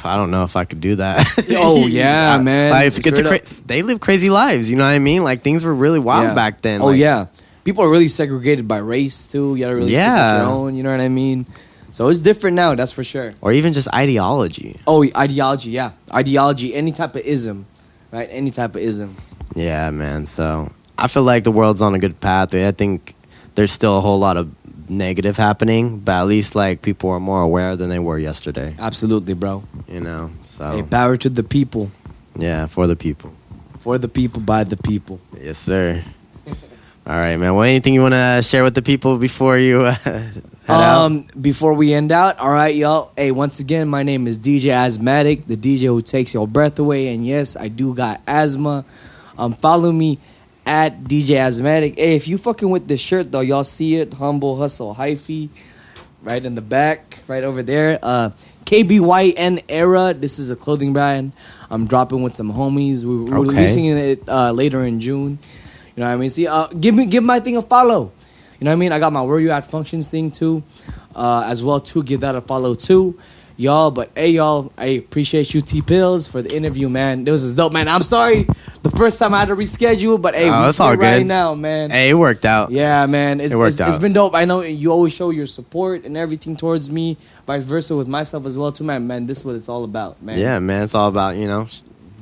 [SPEAKER 1] I don't know if I could do that.
[SPEAKER 2] Oh, yeah, man.
[SPEAKER 1] Like, they live crazy lives, you know what I mean? Like, things were really wild back then.
[SPEAKER 2] Oh,
[SPEAKER 1] like,
[SPEAKER 2] yeah. People are really segregated by race, too. You gotta really stick with your own, you know what I mean? So it's different now, that's for sure.
[SPEAKER 1] Or even just ideology.
[SPEAKER 2] Oh, ideology, yeah. Ideology, any type of ism, right? Any type of ism.
[SPEAKER 1] Yeah, man. So I feel like the world's on a good path. I think there's still a whole lot of negative happening, but at least, like, people are more aware than they were yesterday.
[SPEAKER 2] Absolutely, bro.
[SPEAKER 1] You know, so.
[SPEAKER 2] Hey, power to the people.
[SPEAKER 1] Yeah, for the people.
[SPEAKER 2] For the people, by the people.
[SPEAKER 1] Yes, sir. All right, man. Well, anything you want to share with the people before you head out?
[SPEAKER 2] Before we end out, all right, y'all. Hey, once again, my name is DJ Asthmatic, the DJ who takes your breath away. And yes, I do got asthma. Follow me at DJ Asthmatic. Hey, if you fucking with this shirt, though, y'all see it. Humble Hustle Hyphy. Right in the back, right over there. KBYN Era. This is a clothing brand I'm dropping with some homies. We're releasing it later in June. You know what I mean? See, give my thing a follow. You know what I mean? I got my Where You At Functions thing too, as well too. Give that a follow too, y'all. But hey, y'all, I appreciate you T-Pills for the interview, man. This was dope, man. I'm sorry the first time I had to reschedule, but hey,
[SPEAKER 1] it's all good
[SPEAKER 2] right now, man.
[SPEAKER 1] Hey, it worked out.
[SPEAKER 2] Yeah, man.
[SPEAKER 1] It worked out.
[SPEAKER 2] It's been dope. I know you always show your support and everything towards me, vice versa with myself as well too, man. Man, this is what it's all about, man.
[SPEAKER 1] Yeah, man. It's all about,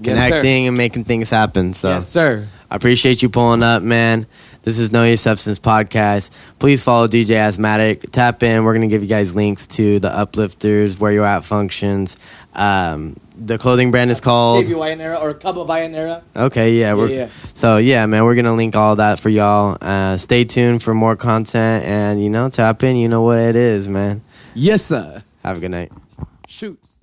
[SPEAKER 1] connecting and making things happen. So.
[SPEAKER 2] Yes, sir.
[SPEAKER 1] I appreciate you pulling up, man. This is Know Your Substance Podcast. Please follow DJ Asthmatic. Tap in. We're going to give you guys links to the Uplifters, Where You're At Functions. The clothing brand is called...
[SPEAKER 2] KBYN Era or KBYN Era.
[SPEAKER 1] Okay, yeah. So, yeah, man, we're going to link all that for y'all. Stay tuned for more content and, tap in. You know what it is, man.
[SPEAKER 2] Yes, sir.
[SPEAKER 1] Have a good night.
[SPEAKER 2] Shoots.